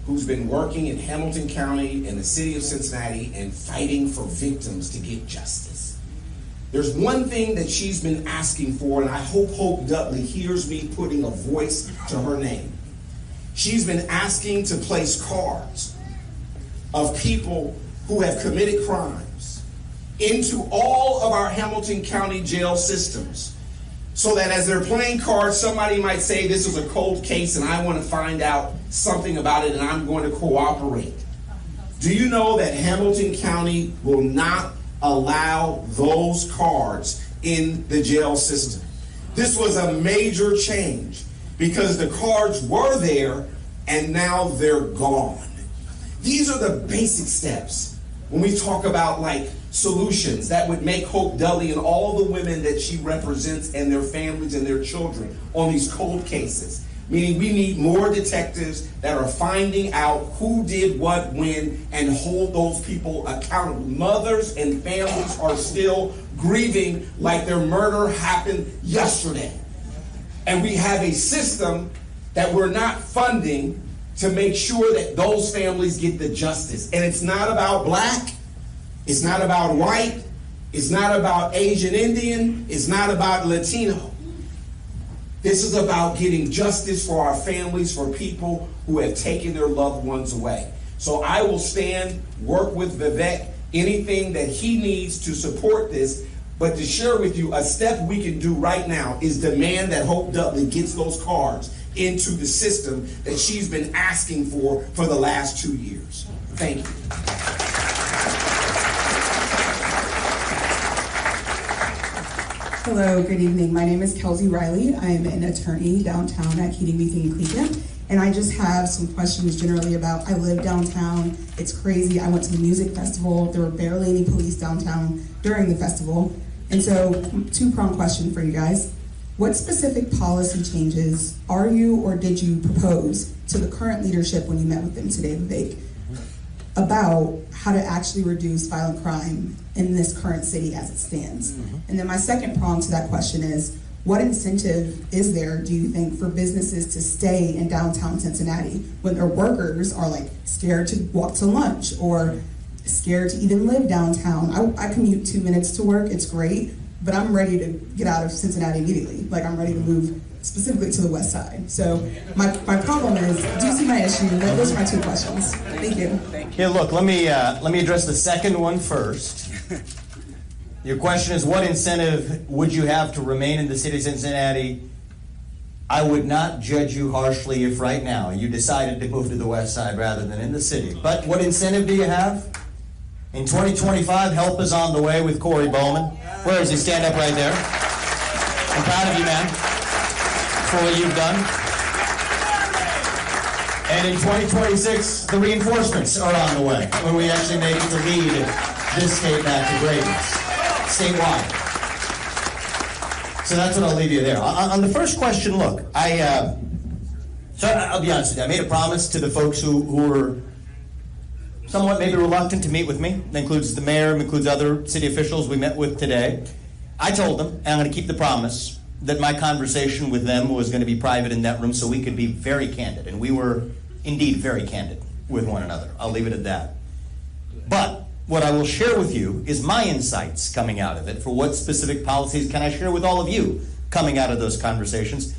who's been working in Hamilton County and the city of Cincinnati and fighting for victims to get justice. There's one thing that she's been asking for, and I hope Hope Dudley hears me putting a voice to her name. She's been asking to place cards of people who have committed crimes into all of our Hamilton County jail systems, so that as they're playing cards, somebody might say, this is a cold case and I want to find out something about it and I'm going to cooperate. Do you know that Hamilton County will not allow those cards in the jail system? This was a major change because the cards were there and now they're gone. These are the basic steps when we talk about like solutions that would make Hope Dudley and all the women that she represents and their families and their children on these cold cases. Meaning we need more detectives that are finding out who did what when and hold those people accountable. Mothers and families are still grieving like their murder happened yesterday. And we have a system that we're not funding to make sure that those families get the justice. And it's not about black, it's not about white, it's not about Asian Indian, it's not about Latino. This is about getting justice for our families, for people who have taken their loved ones away. So I will stand, work with Vivek, anything that he needs to support this. But to share with you, a step we can do right now is demand that Hope Dudley gets those cards into the system that she's been asking for the last 2 years. Thank you. Hello, good evening. My name is Kelsey Riley. I'm an attorney downtown at Keating, Meeting, Cleveland, And I just have some questions generally about, I live downtown, it's crazy. I went to the music festival, there were barely any police downtown during the festival. And so, two-pronged question for you guys. What specific policy changes are you or did you propose to the current leadership when you met with them today, Vivek, about how to actually reduce violent crime in this current city as it stands? And then my second prong to that question is, what incentive is there, do you think, for businesses to stay in downtown Cincinnati when their workers are like scared to walk to lunch or scared to even live downtown? I commute 2 minutes to work, it's great, but I'm ready to get out of Cincinnati immediately. Like, I'm ready to move specifically to the west side. So my problem is, do you see my issue? Those are my two questions. Thank you. Here, look, let me address the second one first. Your question is, what incentive would you have to remain in the city of Cincinnati? I would not judge you harshly if right now you decided to move to the west side rather than in the city. But what incentive do you have? In 2025, help is on the way with Corey Bowman. Where is he? Stand up right there. I'm proud of you, man, for what you've done. And in 2026, the reinforcements are on the way when we actually make it to lead this state back to greatness. Statewide. So that's what I'll leave you there. On the first question, look, so I'll be honest with you. I made a promise to the folks who were somewhat maybe reluctant to meet with me. That includes the mayor, includes other city officials we met with today. I told them, and I'm going to keep the promise, that my conversation with them was going to be private in that room so we could be very candid. And we were indeed very candid with one another. I'll leave it at that. But what I will share with you is my insights coming out of it for what specific policies can I share with all of you coming out of those conversations.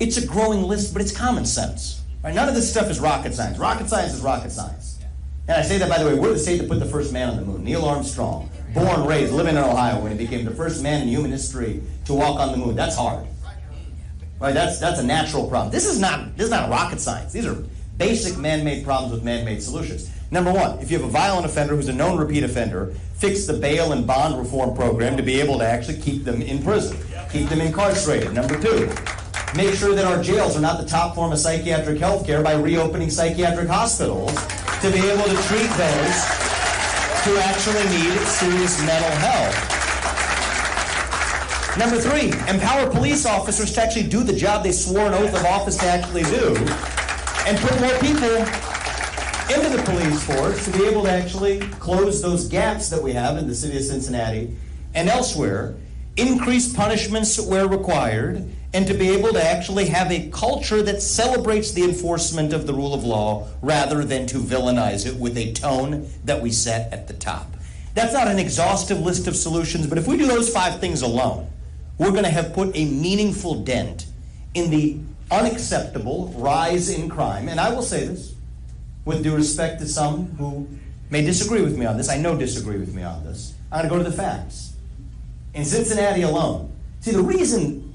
It's a growing list, but it's common sense. Right? None of this stuff is rocket science. Rocket science is rocket science. And I say that, by the way, we're the state that put the first man on the moon. Neil Armstrong, born, raised, living in Ohio when he became the first man in human history to walk on the moon. That's hard. Right? That's a natural problem. This is not rocket science. These are basic man-made problems with man-made solutions. Number one, if you have a violent offender who's a known repeat offender, fix the bail and bond reform program to be able to actually keep them in prison, keep them incarcerated. Number two, make sure that our jails are not the top form of psychiatric health care by reopening psychiatric hospitals to be able to treat those who actually need serious mental health. Number three, empower police officers to actually do the job they swore an oath of office to actually do, and put more people into the police force to be able to actually close those gaps that we have in the city of Cincinnati and elsewhere, increase punishments where required, and to be able to actually have a culture that celebrates the enforcement of the rule of law rather than to villainize it with a tone that we set at the top. That's not an exhaustive list of solutions, but if we do those 5 things alone, we're going to have put a meaningful dent in the unacceptable rise in crime. And I will say this, with due respect to some who may disagree with me on this, I know disagree with me on this. I'm going to go to the facts. In Cincinnati alone, see, the reason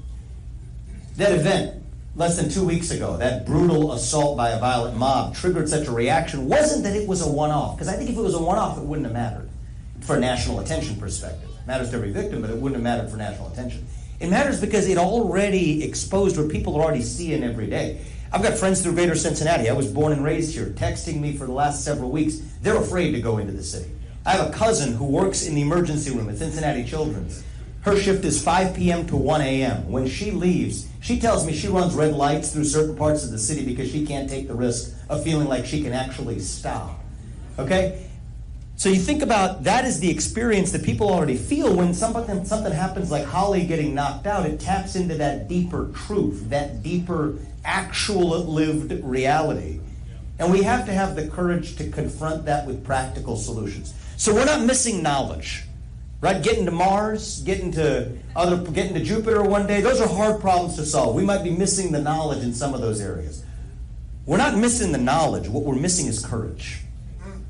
that event less than 2 weeks ago, that brutal assault by a violent mob, triggered such a reaction wasn't that it was a one-off, because I think if it was a one-off, it wouldn't have mattered for a national attention perspective. It matters to every victim, but it wouldn't have mattered for national attention. It matters because it already exposed what people are already seeing every day. I've got friends through greater Cincinnati. I was born and raised here, texting me for the last several weeks. They're afraid to go into the city. I have a cousin who works in the emergency room at Cincinnati Children's. Her shift is 5 p.m. to 1 a.m. When she leaves, she tells me she runs red lights through certain parts of the city because she can't take the risk of feeling like she can actually stop. Okay? So you think about that is the experience that people already feel when something happens like Holly getting knocked out. It taps into that deeper truth, that deeper actual lived reality. And we have to have the courage to confront that with practical solutions. So we're not missing knowledge, right? Getting to Mars, getting to Jupiter one day, those are hard problems to solve. We might be missing the knowledge in some of those areas. We're not missing the knowledge. What we're missing is courage.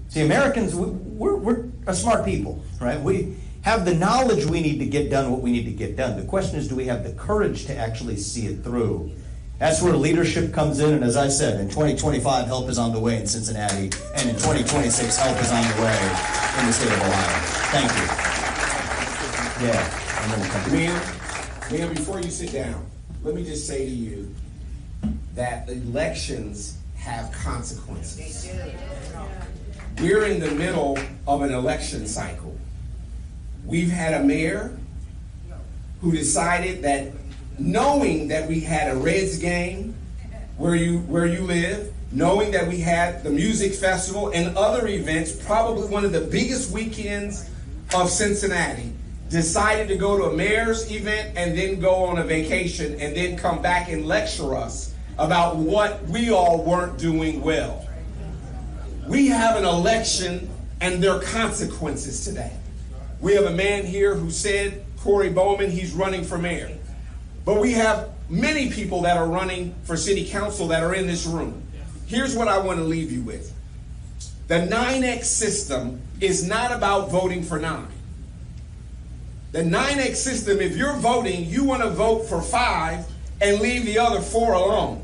See, Americans, we're a smart people, right? We have the knowledge we need to get done what we need to get done. The question is, do we have the courage to actually see it through? That's where leadership comes in, and as I said, in 2025, help is on the way in Cincinnati, and in 2026, help is on the way in the state of Ohio. Thank you. Yeah. And then we'll come to Ma'am, before you sit down, let me just say to you, that elections have consequences. We're in the middle of an election cycle. We've had a mayor who decided that, knowing that we had a Reds game where you live, knowing that we had the music festival and other events, probably one of the biggest weekends of Cincinnati, decided to go to a mayor's event and then go on a vacation and then come back and lecture us about what we all weren't doing well. We have an election and there are consequences today. We have a man here who said, Corey Bowman, he's running for mayor. But we have many people that are running for city council that are in this room. Here's what I want to leave you with. The 9X system is not about voting for 9. The 9X system, if you're voting, you want to vote for 5 and leave the other 4 alone.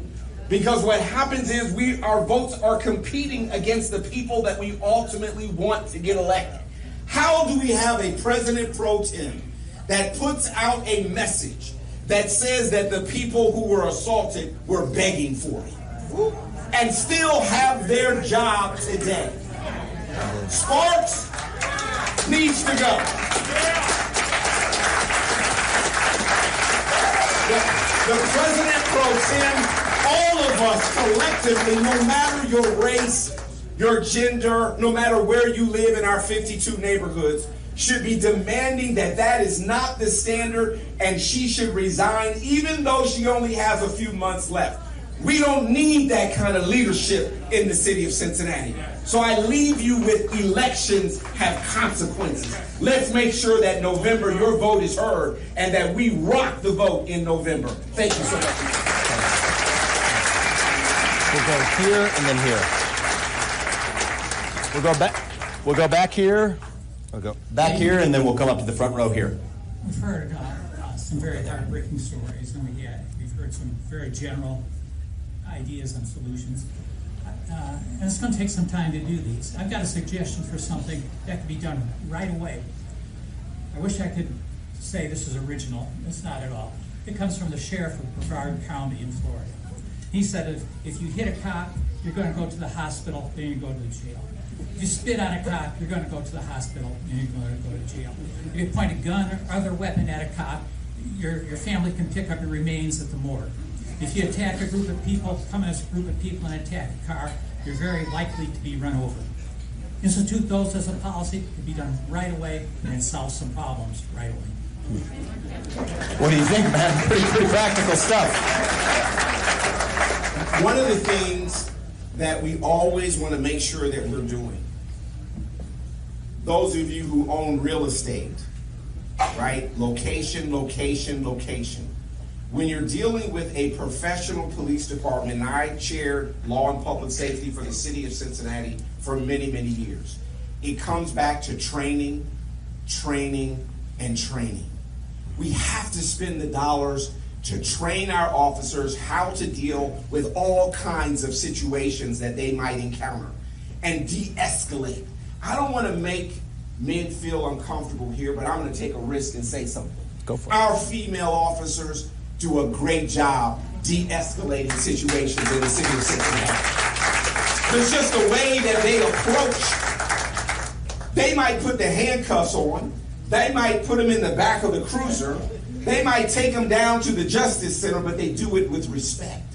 Because what happens is our votes are competing against the people that we ultimately want to get elected. How do we have a president pro tem that puts out a message that says that the people who were assaulted were begging for it and still have their job today? Sparks needs to go. The president pro tem, all of us collectively, no matter your race, your gender, no matter where you live in our 52 neighborhoods, should be demanding that that is not the standard and she should resign even though she only has a few months left. We don't need that kind of leadership in the city of Cincinnati. So I leave you with elections have consequences. Let's make sure that November your vote is heard and that we rock the vote in November. Thank you so much. We'll go here and then here. We'll go back. We'll go back here. We'll go back here and then we'll come up to the front row here. We've heard some very heartbreaking stories, and we've heard some very general ideas and solutions. And it's going to take some time to do these. I've got a suggestion for something that can be done right away. I wish I could say this is original. It's not at all. It comes from the sheriff of Brevard County in Florida. He said if you hit a cop, you're going to go to the hospital, then you go to the jail. If you spit on a cop, you're going to go to the hospital, and you're going to go to jail. If you point a gun or other weapon at a cop, your family can pick up your remains at the morgue. If you attack a group of people, come as a group of people and attack a car, you're very likely to be run over. Institute those as a policy to be done right away and solve some problems right away. What do you think, man? Pretty practical stuff. One of the things that we always want to make sure that we're doing, those of you who own real estate, right? Location, location, location. When you're dealing with a professional police department, and I chaired law and public safety for the city of Cincinnati for many, many years, it comes back to training, training, and training. We have to spend the dollars to train our officers how to deal with all kinds of situations that they might encounter and de-escalate. I don't want to make men feel uncomfortable here, but I'm going to take a risk and say something. Go for it. Our female officers do a great job de-escalating situations in the city of Cincinnati. There's just a way that they approach. They might put the handcuffs on. They might put them in the back of the cruiser. They might take them down to the Justice Center, but they do it with respect.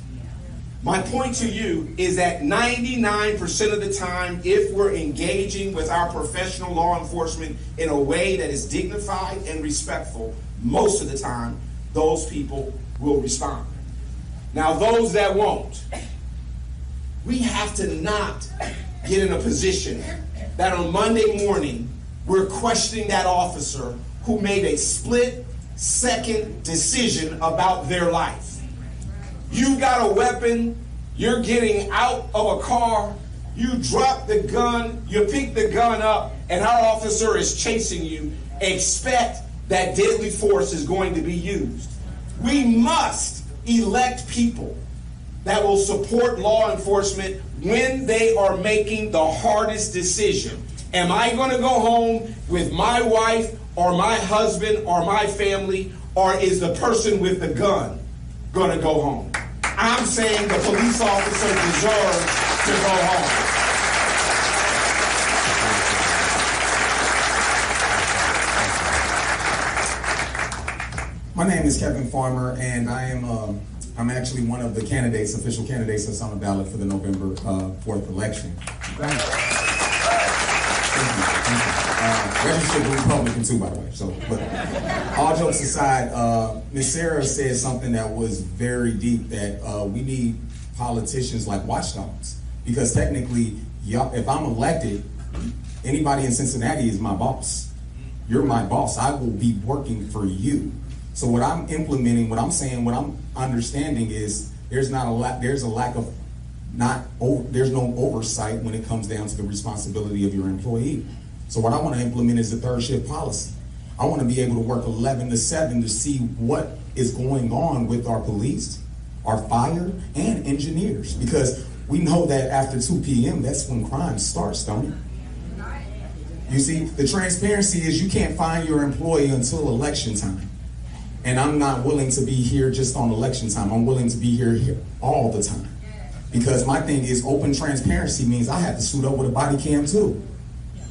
My point to you is that 99% of the time, if we're engaging with our professional law enforcement in a way that is dignified and respectful, most of the time, those people will respond. Now, those that won't, we have to not get in a position that on Monday morning, we're questioning that officer who made a split-second decision about their life. You got a weapon, you're getting out of a car, you drop the gun, you pick the gun up, and our officer is chasing you. Expect that deadly force is going to be used. We must elect people that will support law enforcement when they are making the hardest decision. Am I going to go home with my wife or my husband or my family, or is the person with the gun going to go home? I'm saying the police officer deserves to go home. My name is Kevin Farmer, and I'm actually one of the candidates, official candidates that's on the ballot for the November 4th election. Thank you. Registered Republican too, by the way. So, but all jokes aside, Ms. Sarah said something that was very deep, that we need politicians like watchdogs, because technically, if I'm elected, anybody in Cincinnati is my boss. You're my boss. I will be working for you. So what I'm implementing, what I'm saying, what I'm understanding is there's no oversight when it comes down to the responsibility of your employee. So what I want to implement is a third shift policy. I want to be able to work 11 to 7 to see what is going on with our police, our fire, and engineers, because we know that after 2 p.m. that's when crime starts, don't it? You see, the transparency is you can't find your employee until election time. And I'm not willing to be here just on election time. I'm willing to be here all the time. Because my thing is open transparency means I have to suit up with a body cam too.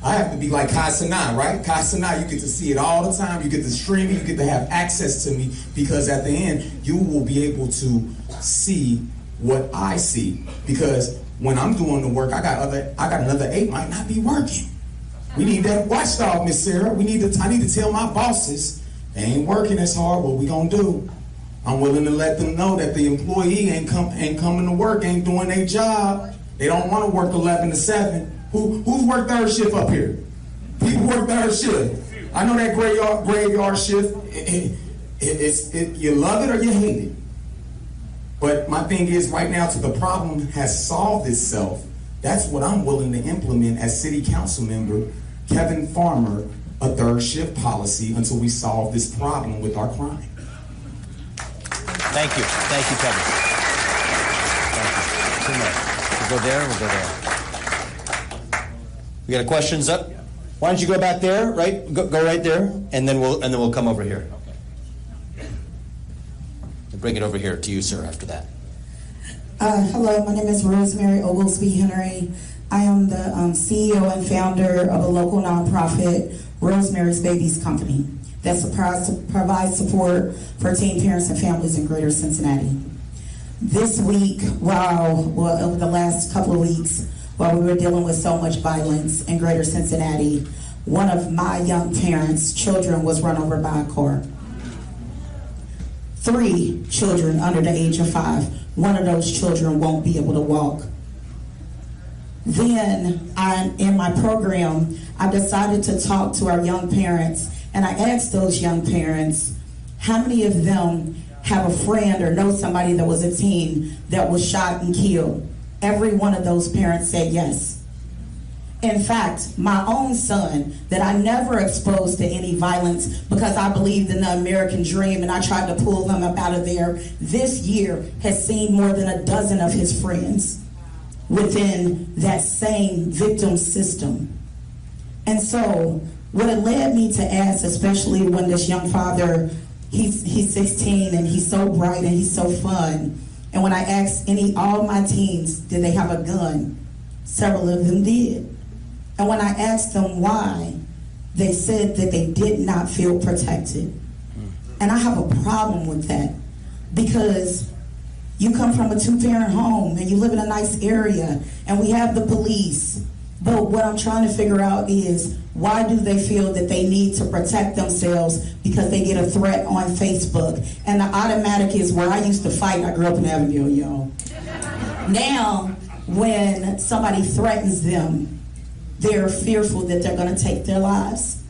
I have to be like Kai Cenat, right? Kai Cenat, you get to see it all the time. You get to stream it. You get to have access to me, because at the end, you will be able to see what I see. Because when I'm doing the work, I got another 8 might not be working. We need that watchdog, Miss Sarah. I need to tell my bosses, they ain't working as hard. What we gonna do? I'm willing to let them know that the employee ain't coming to work, ain't doing their job. They don't want to work 11 to 7. Who's worked third shift up here? People work third shift. I know that graveyard shift. You love it or you hate it. But my thing is, right now, till the problem has solved itself, that's what I'm willing to implement as city council member Kevin Farmer, a third shift policy until we solve this problem with our crime. Thank you, Kevin. Thank you. We'll go there. We got questions up. Why don't you go back there, right? Go right there, and then we'll come over here. We'll bring it over here to you, sir. After that. Hello, my name is Rosemary Oglesby Henry. I am the CEO and founder of a local nonprofit, Rosemary's Babies Company, that provides support for teen parents and families in Greater Cincinnati. This week, over the last couple of weeks, while we were dealing with so much violence in Greater Cincinnati, one of my young parents' children was run over by a car. 3 children under the age of 5. One of those children won't be able to walk. Then, in my program, I decided to talk to our young parents, and I asked those young parents, how many of them have a friend or know somebody that was a teen that was shot and killed? Every one of those parents said yes. In fact, my own son, that I never exposed to any violence because I believed in the American dream and I tried to pull them up out of there, this year has seen more than a dozen of his friends within that same victim system. And so what it led me to ask, especially when this young father, he's 16 and he's so bright and he's so fun. And when I asked all my teens, did they have a gun? Several of them did. And when I asked them why, they said that they did not feel protected. And I have a problem with that, because you come from a 2-parent home and you live in a nice area and we have the police. But what I'm trying to figure out is, why do they feel that they need to protect themselves because they get a threat on Facebook? And the automatic is, where I used to fight, I grew up in Avenue, y'all. Now, when somebody threatens them, they're fearful that they're gonna take their lives.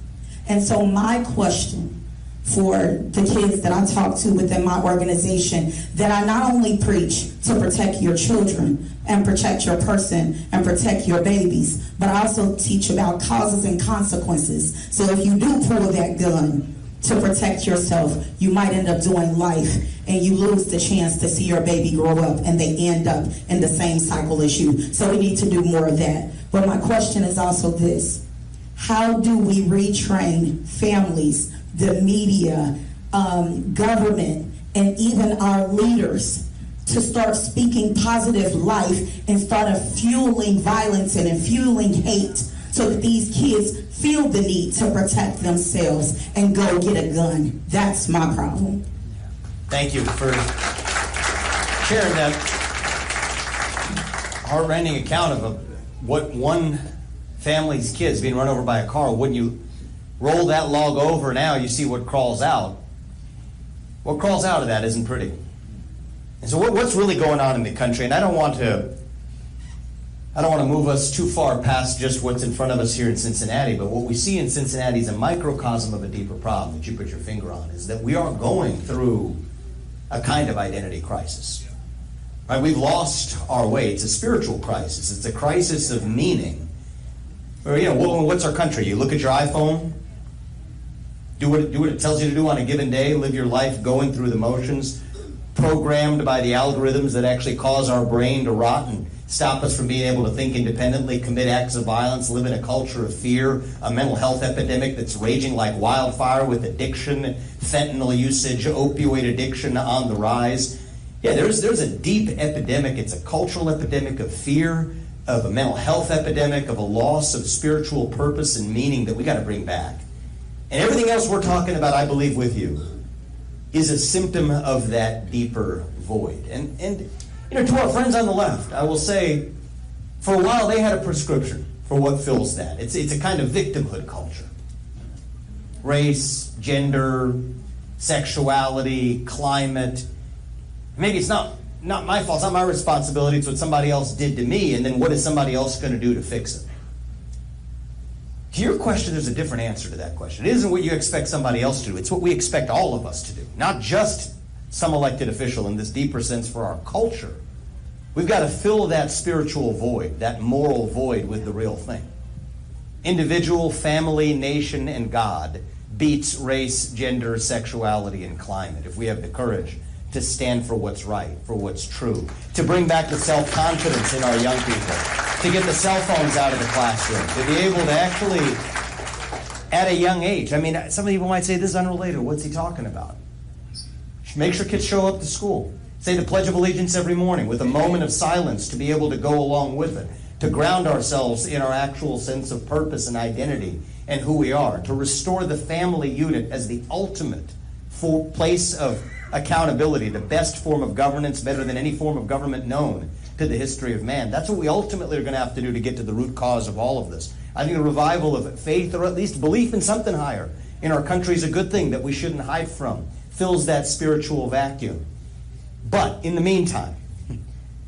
And so my question for the kids that I talk to within my organization, that I not only preach to protect your children and protect your person and protect your babies, but I also teach about causes and consequences. So if you do pull that gun to protect yourself, you might end up doing life and you lose the chance to see your baby grow up and they end up in the same cycle as you. So we need to do more of that. But my question is also this: how do we retrain families, the media, government, and even our leaders to start speaking positive life instead of fueling violence and fueling hate, so that these kids feel the need to protect themselves and go get a gun. That's my problem. Thank you for sharing that heart-rending account of what one family's kids being run over by a car. When you roll that log over now, you see what crawls out. What crawls out of that isn't pretty. And so what's really going on in the country? And I don't want to move us too far past just what's in front of us here in Cincinnati, but what we see in Cincinnati is a microcosm of a deeper problem that you put your finger on, is that we are going through a kind of identity crisis. Right? We've lost our way. It's a spiritual crisis. It's a crisis of meaning. Or, what's our country? You look at your iPhone, do what it tells you to do on a given day, live your life going through the motions, programmed by the algorithms that actually cause our brain to rot and stop us from being able to think independently, commit acts of violence, live in a culture of fear, a mental health epidemic that's raging like wildfire with addiction, fentanyl usage, opioid addiction on the rise. Yeah, there's a deep epidemic. It's a cultural epidemic of fear, of a mental health epidemic, of a loss of spiritual purpose and meaning that we got to bring back. And everything else we're talking about, I believe with you, is a symptom of that deeper void. And to our friends on the left, I will say, for a while they had a prescription for what fills that. It's a kind of victimhood culture. Race, gender, sexuality, climate. Maybe it's not my fault, it's not my responsibility, it's what somebody else did to me, and then what is somebody else going to do to fix it? To your question, there's a different answer to that question. It isn't what you expect somebody else to do, it's what we expect all of us to do. Not just some elected official in this deeper sense for our culture. We've got to fill that spiritual void, that moral void, with the real thing. Individual, family, nation, and God beats race, gender, sexuality, and climate if we have the courage to stand for what's right, for what's true, to bring back the self-confidence in our young people, to get the cell phones out of the classroom, to be able to actually, at a young age, some people might say this is unrelated. What's he talking about? Make sure kids show up to school. Say the Pledge of Allegiance every morning with a moment of silence to be able to go along with it, to ground ourselves in our actual sense of purpose and identity and who we are, to restore the family unit as the ultimate place of accountability, the best form of governance, better than any form of government known to the history of man. That's what we ultimately are going to have to do to get to the root cause of all of this. I think a revival of faith, or at least belief in something higher in our country, is a good thing that we shouldn't hide from. Fills that spiritual vacuum. But in the meantime,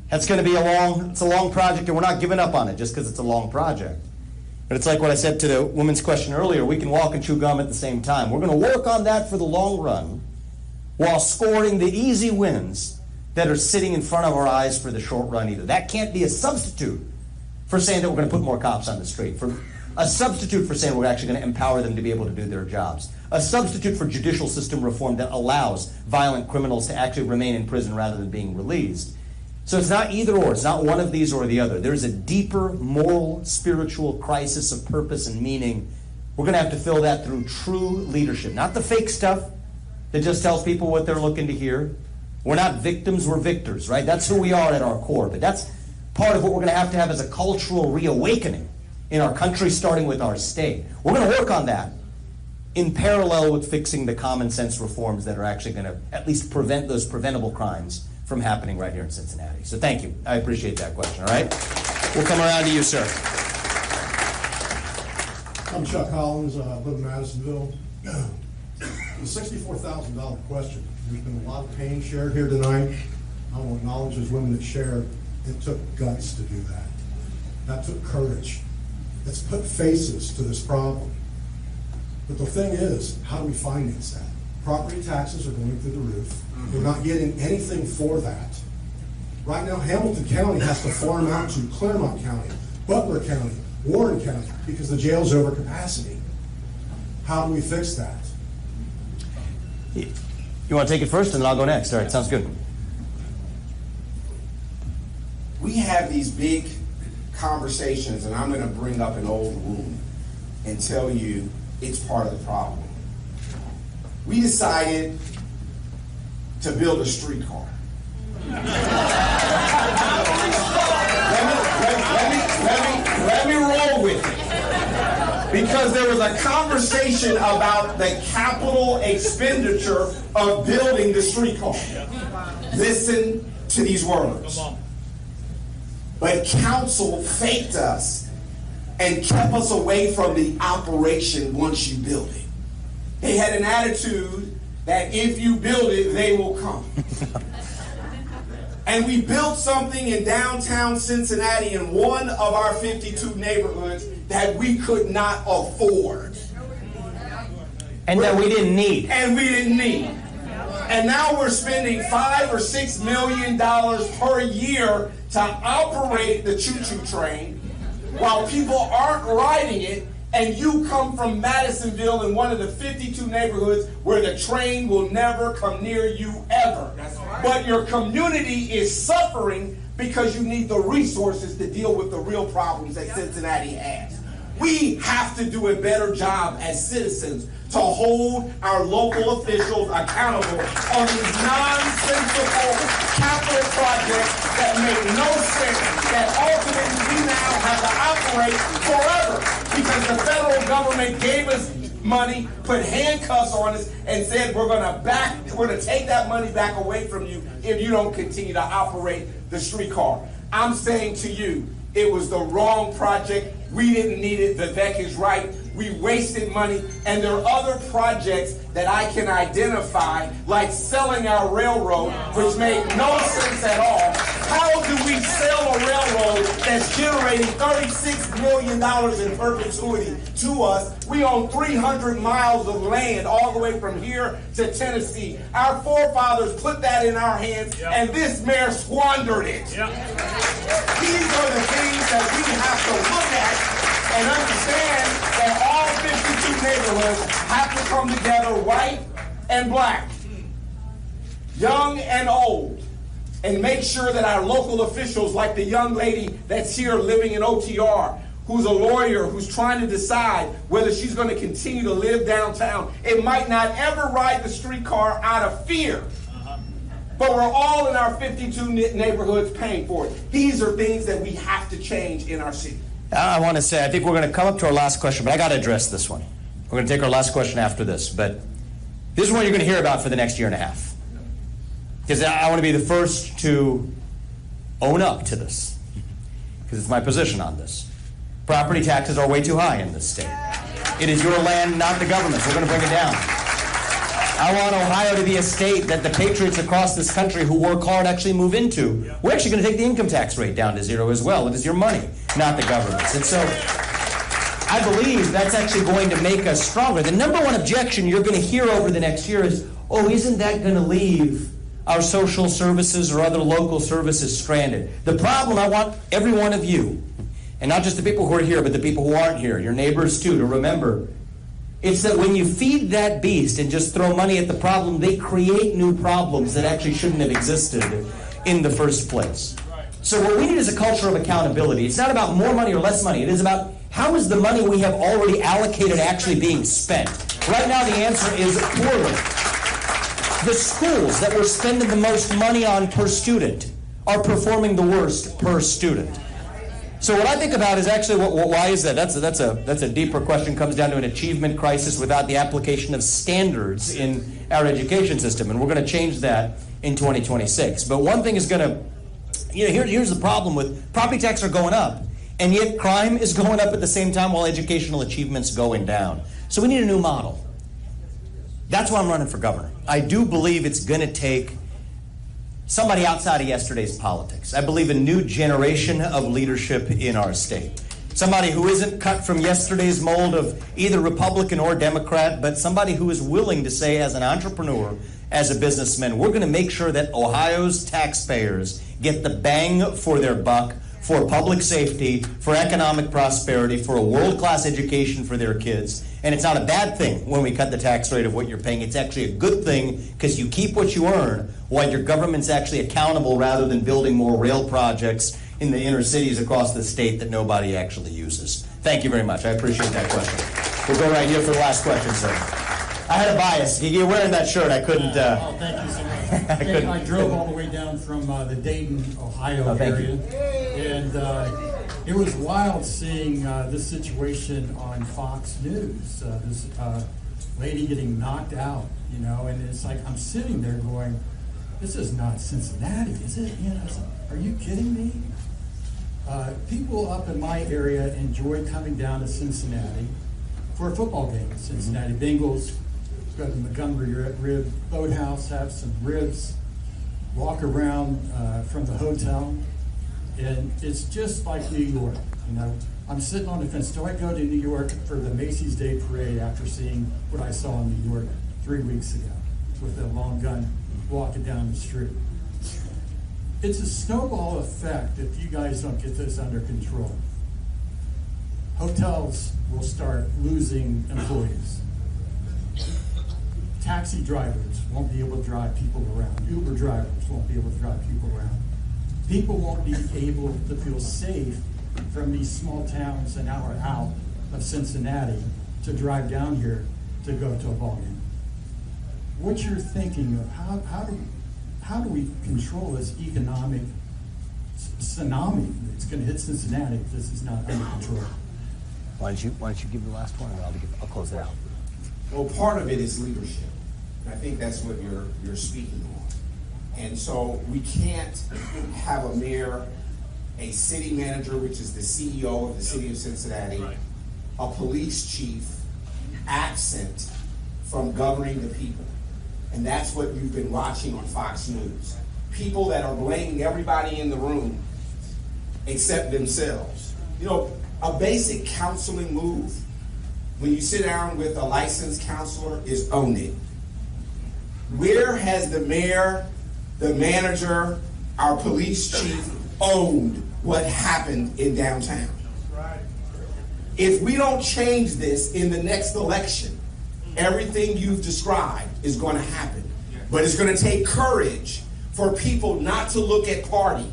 that's going to be a long project, and we're not giving up on it just because it's a long project. But it's like what I said to the woman's question earlier, we can walk and chew gum at the same time. We're going to work on that for the long run while scoring the easy wins that are sitting in front of our eyes for the short run either. That can't be a substitute for saying that we're going to put more cops on the street, for a substitute for saying we're actually going to empower them to be able to do their jobs, a substitute for judicial system reform that allows violent criminals to actually remain in prison rather than being released. So it's not either or, it's not one of these or the other. There's a deeper moral, spiritual crisis of purpose and meaning. We're going to have to fill that through true leadership, not the fake stuff that just tells people what they're looking to hear. We're not victims, we're victors, right? That's who we are at our core. But that's part of what we're going to have as a cultural reawakening in our country, starting with our state. We're going to work on that in parallel with fixing the common sense reforms that are actually going to at least prevent those preventable crimes from happening right here in Cincinnati. So thank you. I appreciate that question, all right? We'll come around to you, sir. I'm Chuck Collins. I live in Madisonville. The $64,000 question. There's been a lot of pain shared here tonight. I want to acknowledge those women that shared. It took guts to do that. That took courage. It's put faces to this problem. But the thing is, how do we finance that? Property taxes are going through the roof. We're not getting anything for that. Right now, Hamilton County has to farm out to Claremont County, Butler County, Warren County, because the jail's over capacity. How do we fix that? You want to take it first, and then I'll go next. All right, sounds good. We have these big conversations, and I'm going to bring up an old wound and tell you it's part of the problem. We decided to build a streetcar. Let me roll with it. Because there was a conversation about the capital expenditure of building the streetcar. Listen to these words. But council faked us and kept us away from the operation once you build it. They had an attitude that if you build it, they will come. And we built something in downtown Cincinnati in one of our 52 neighborhoods that we could not afford. And that we didn't need. And we didn't need. And now we're spending $5 or $6 million per year to operate the choo-choo train while people aren't riding it, and you come from Madisonville in one of the 52 neighborhoods where the train will never come near you ever. But your community is suffering because you need the resources to deal with the real problems that Cincinnati has. We have to do a better job as citizens to hold our local officials accountable on these nonsensical capital projects that make no sense, that ultimately we now have to operate forever because the federal government gave us money, put handcuffs on us, and said we're going to take that money back away from you if you don't continue to operate the streetcar. I'm saying to you, it was the wrong project. We didn't need it. Vivek is right. We wasted money. And there are other projects that I can identify, like selling our railroad, which made no sense at all. How do we sell a railroad that's generating $36 million in perpetuity to us? We own 300 miles of land all the way from here to Tennessee. Our forefathers put that in our hands, and this mayor squandered it. These are the things that we have to look at and understand that all 52 neighborhoods have to come together, white and black, young and old, and make sure that our local officials, like the young lady that's here living in OTR, who's a lawyer, who's trying to decide whether she's going to continue to live downtown, it might not ever ride the streetcar out of fear. But we're all in our 52 neighborhoods paying for it. These are things that we have to change in our city. I want to say, I think we're going to come up to our last question, but I got to address this one. We're going to take our last question after this, but this is what you're going to hear about for the next year and a half. Because I want to be the first to own up to this, because it's my position on this. Property taxes are way too high in this state. It is your land, not the government's. We're going to bring it down. I want Ohio to be a state that the patriots across this country who work hard actually move into. We're actually going to take the income tax rate down to 0 as well. It is your money, not the government's. And so I believe that's actually going to make us stronger. The number one objection you're going to hear over the next year is, oh, isn't that going to leave our social services or other local services stranded? The problem, I want every one of you, and not just the people who are here, but the people who aren't here, your neighbors too, to remember, it's that when you feed that beast and just throw money at the problem, they create new problems that actually shouldn't have existed in the first place. So what we need is a culture of accountability. It's not about more money or less money. It is about how is the money we have already allocated actually being spent. Right now the answer is poorly. The schools that we're spending the most money on per student are performing the worst per student. So what I think about is actually, why is that? That's a deeper question. Comes down to an achievement crisis without the application of standards in our education system, and we're going to change that in 2026. But one thing is going to, here's the problem with property taxes are going up, and yet crime is going up at the same time while educational achievement's going down. So we need a new model. That's why I'm running for governor. I do believe it's going to take somebody outside of yesterday's politics. I believe a new generation of leadership in our state. Somebody who isn't cut from yesterday's mold of either Republican or Democrat, but somebody who is willing to say, as an entrepreneur, as a businessman, we're going to make sure that Ohio's taxpayers get the bang for their buck for public safety, for economic prosperity, for a world-class education for their kids. And it's not a bad thing when we cut the tax rate of what you're paying. It's actually a good thing because you keep what you earn while your government's actually accountable rather than building more rail projects in the inner cities across the state that nobody actually uses. Thank you very much. I appreciate that question. We'll go right here for the last question, sir. I had a bias. You're wearing that shirt. I couldn't. Thank you so much. I drove all the way down from the Dayton, Ohio area, and it was wild seeing this situation on Fox News. This lady getting knocked out, you know, and it's like I'm sitting there going, "This is not Cincinnati, is it?" You know, are you kidding me? People up in my area enjoy coming down to Cincinnati for a football game. Cincinnati Bengals, go to the Montgomery Rib Boathouse, have some ribs, walk around from the hotel, and it's just like New York. You know, I'm sitting on the fence. Do I go to New York for the Macy's Day Parade after seeing what I saw in New York 3 weeks ago with a long gun walking down the street? It's a snowball effect if you guys don't get this under control. Hotels will start losing employees. Taxi drivers won't be able to drive people around. Uber drivers won't be able to drive people around. People won't be able to feel safe from these small towns an hour out of Cincinnati to drive down here to go to a ball game. What you're thinking of, how do we control this economic tsunami that's going to hit Cincinnati if this is not under control? Why don't you give the last one, and I'll close it out. Well, part of it is leadership. And I think that's what you're speaking on. And so we can't have a mayor, a city manager, which is the CEO of the city of Cincinnati, a police chief, absent from governing the people. And that's what you've been watching on Fox News. People that are blaming everybody in the room except themselves. You know, a basic counseling move when you sit down with a licensed counselor is own it. Where has the mayor, the manager, our police chief owned what happened in downtown? If we don't change this in the next election, everything you've described is going to happen. But it's going to take courage for people not to look at party,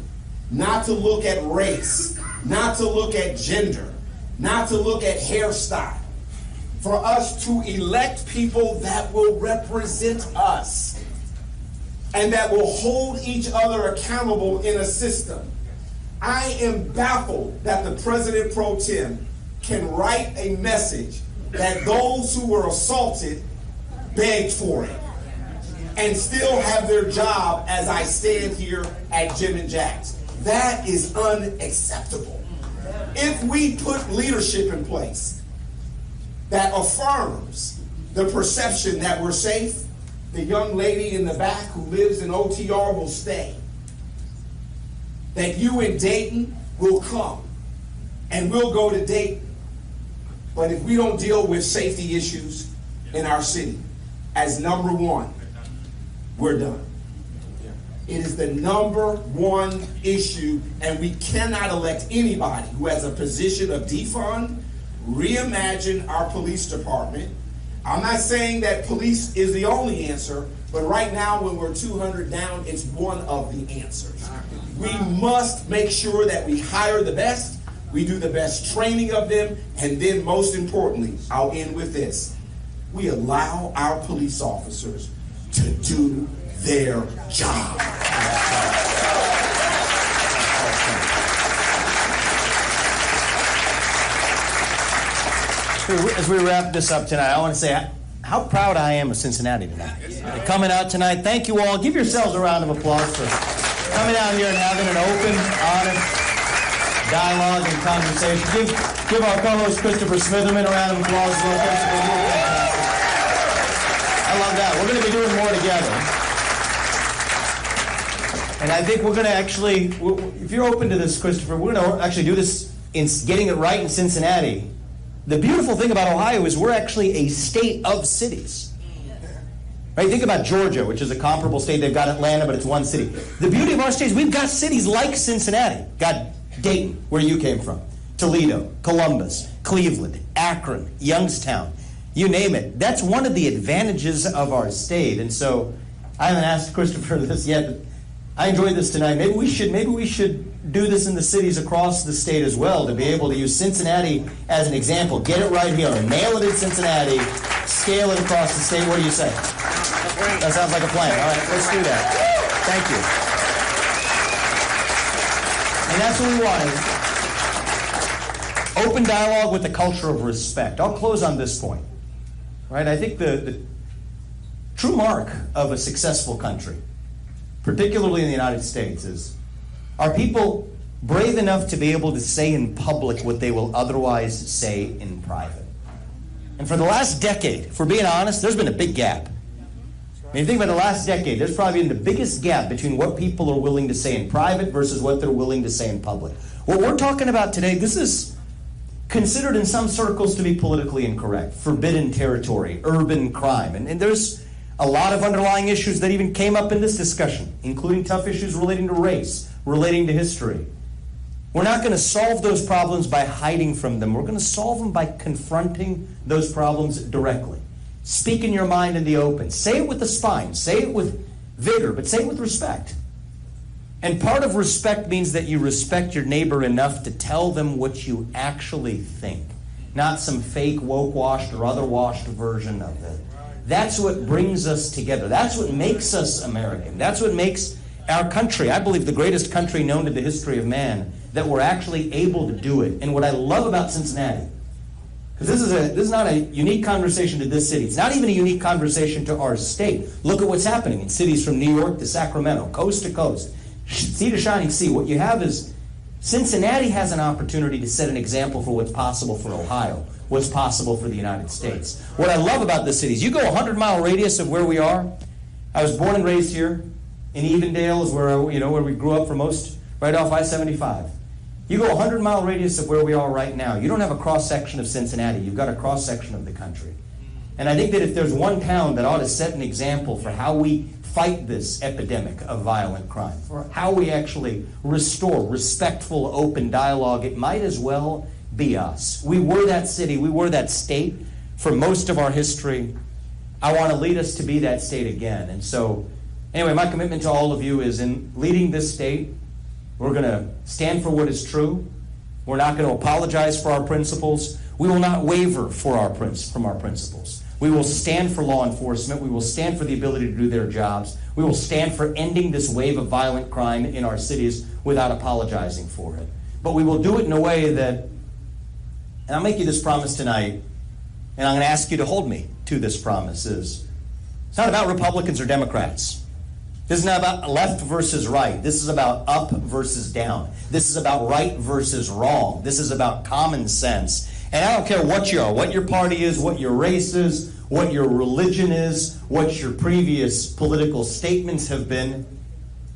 not to look at race, not to look at gender, not to look at hairstyle. For us to elect people that will represent us and that will hold each other accountable in a system. I am baffled that the President Pro Tem can write a message that those who were assaulted begged for it and still have their job as I stand here at Jim and Jack's. That is unacceptable. If we put leadership in place that affirms the perception that we're safe, the young lady in the back who lives in OTR will stay. That you in Dayton will come and we'll go to Dayton. But if we don't deal with safety issues in our city as number one, we're done. It is the number one issue, and we cannot elect anybody who has a position of defund, reimagine our police department. I'm not saying that police is the only answer, but right now when we're 200 down, it's one of the answers. We must make sure that we hire the best, we do the best training of them, and then most importantly, I'll end with this. We allow our police officers to do their job. As we wrap this up tonight, I want to say how proud I am of Cincinnati tonight. Coming out tonight, thank you all. Give yourselves a round of applause for coming out here and having an open, honest dialogue and conversation. Give our co-host Christopher Smitherman a round of applause. I love that. We're going to be doing more together. And I think we're going to actually, if you're open to this, Christopher, we're going to actually do this in getting it right in Cincinnati. The beautiful thing about Ohio is we're actually a state of cities. Right? Think about Georgia, which is a comparable state. They've got Atlanta, but it's one city. The beauty of our state is we've got cities like Cincinnati. Got Dayton, where you came from, Toledo, Columbus, Cleveland, Akron, Youngstown, you name it. That's one of the advantages of our state. And so I haven't asked Christopher this yet, but I enjoyed this tonight. Maybe we should do this in the cities across the state as well, to be able to use Cincinnati as an example. Get it right here. Nail it in Cincinnati. Scale it across the state. What do you say? That sounds like a plan. All right, let's do that. Thank you. And that's what we wanted. Open dialogue with the culture of respect. I'll close on this point. Right? I think the true mark of a successful country, particularly in the United States, is, are people brave enough to be able to say in public what they will otherwise say in private? And for the last decade, if we're being honest, there's been a big gap. I mean, think about the last decade, there's probably been the biggest gap between what people are willing to say in private versus what they're willing to say in public. What we're talking about today, this is considered in some circles to be politically incorrect, forbidden territory, urban crime. And there's a lot of underlying issues that even came up in this discussion, including tough issues relating to race, relating to history. We're not going to solve those problems by hiding from them. We're going to solve them by confronting those problems directly. Speak in your mind in the open. Say it with the spine. Say it with vigor, but say it with respect. And part of respect means that you respect your neighbor enough to tell them what you actually think, not some fake woke-washed or other-washed version of it. That's what brings us together. That's what makes us American. That's what makes our country, I believe, the greatest country known to the history of man, that we're actually able to do it. And what I love about Cincinnati, because this is not a unique conversation to this city. It's not even a unique conversation to our state. Look at what's happening in cities from New York to Sacramento, coast to coast, sea to shining sea. What you have is Cincinnati has an opportunity to set an example for what's possible for Ohio, what's possible for the United States. What I love about this city is you go a 100-mile radius of where we are. I was born and raised here. In Evendale is where we grew up for most, right off I-75. You go a 100-mile radius of where we are right now. You don't have a cross-section of Cincinnati. You've got a cross-section of the country. And I think that if there's one town that ought to set an example for how we fight this epidemic of violent crime, for how we actually restore respectful, open dialogue, it might as well be us. We were that city. We were that state for most of our history. I want to lead us to be that state again. And so, anyway, my commitment to all of you is in leading this state, we're going to stand for what is true. We're not going to apologize for our principles. We will not waver from our principles. We will stand for law enforcement. We will stand for the ability to do their jobs. We will stand for ending this wave of violent crime in our cities without apologizing for it. But we will do it in a way that, and I'll make you this promise tonight, and I'm going to ask you to hold me to this promise, it's not about Republicans or Democrats. This is not about left versus right. This is about up versus down. This is about right versus wrong. This is about common sense. And I don't care what you are, what your party is, what your race is, what your religion is, what your previous political statements have been.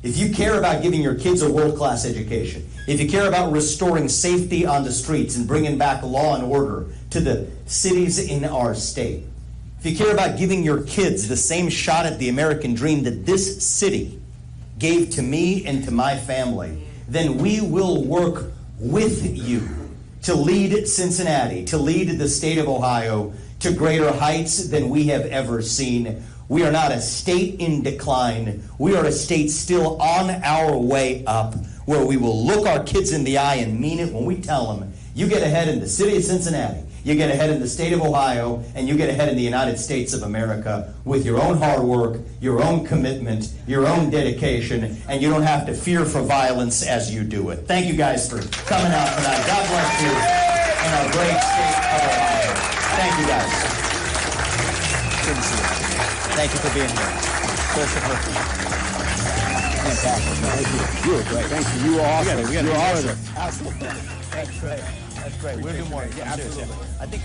If you care about giving your kids a world-class education, if you care about restoring safety on the streets and bringing back law and order to the cities in our state, if you care about giving your kids the same shot at the American dream that this city gave to me and to my family, then we will work with you to lead Cincinnati, to lead the state of Ohio to greater heights than we have ever seen. We are not a state in decline. We are a state still on our way up, where we will look our kids in the eye and mean it when we tell them, you get ahead in the city of Cincinnati, you get ahead in the state of Ohio, and you get ahead in the United States of America with your own hard work, your own commitment, your own dedication, and you don't have to fear for violence as you do it. Thank you guys for coming out tonight. God bless you in our great state of Ohio. Thank you guys. Good to see you. Thank you for being here. Christopher. Fantastic. Thank you. You were great. Thank you. You were awesome. You were awesome. Absolutely. That's great. That's great. We're doing more. Yeah, absolutely. I think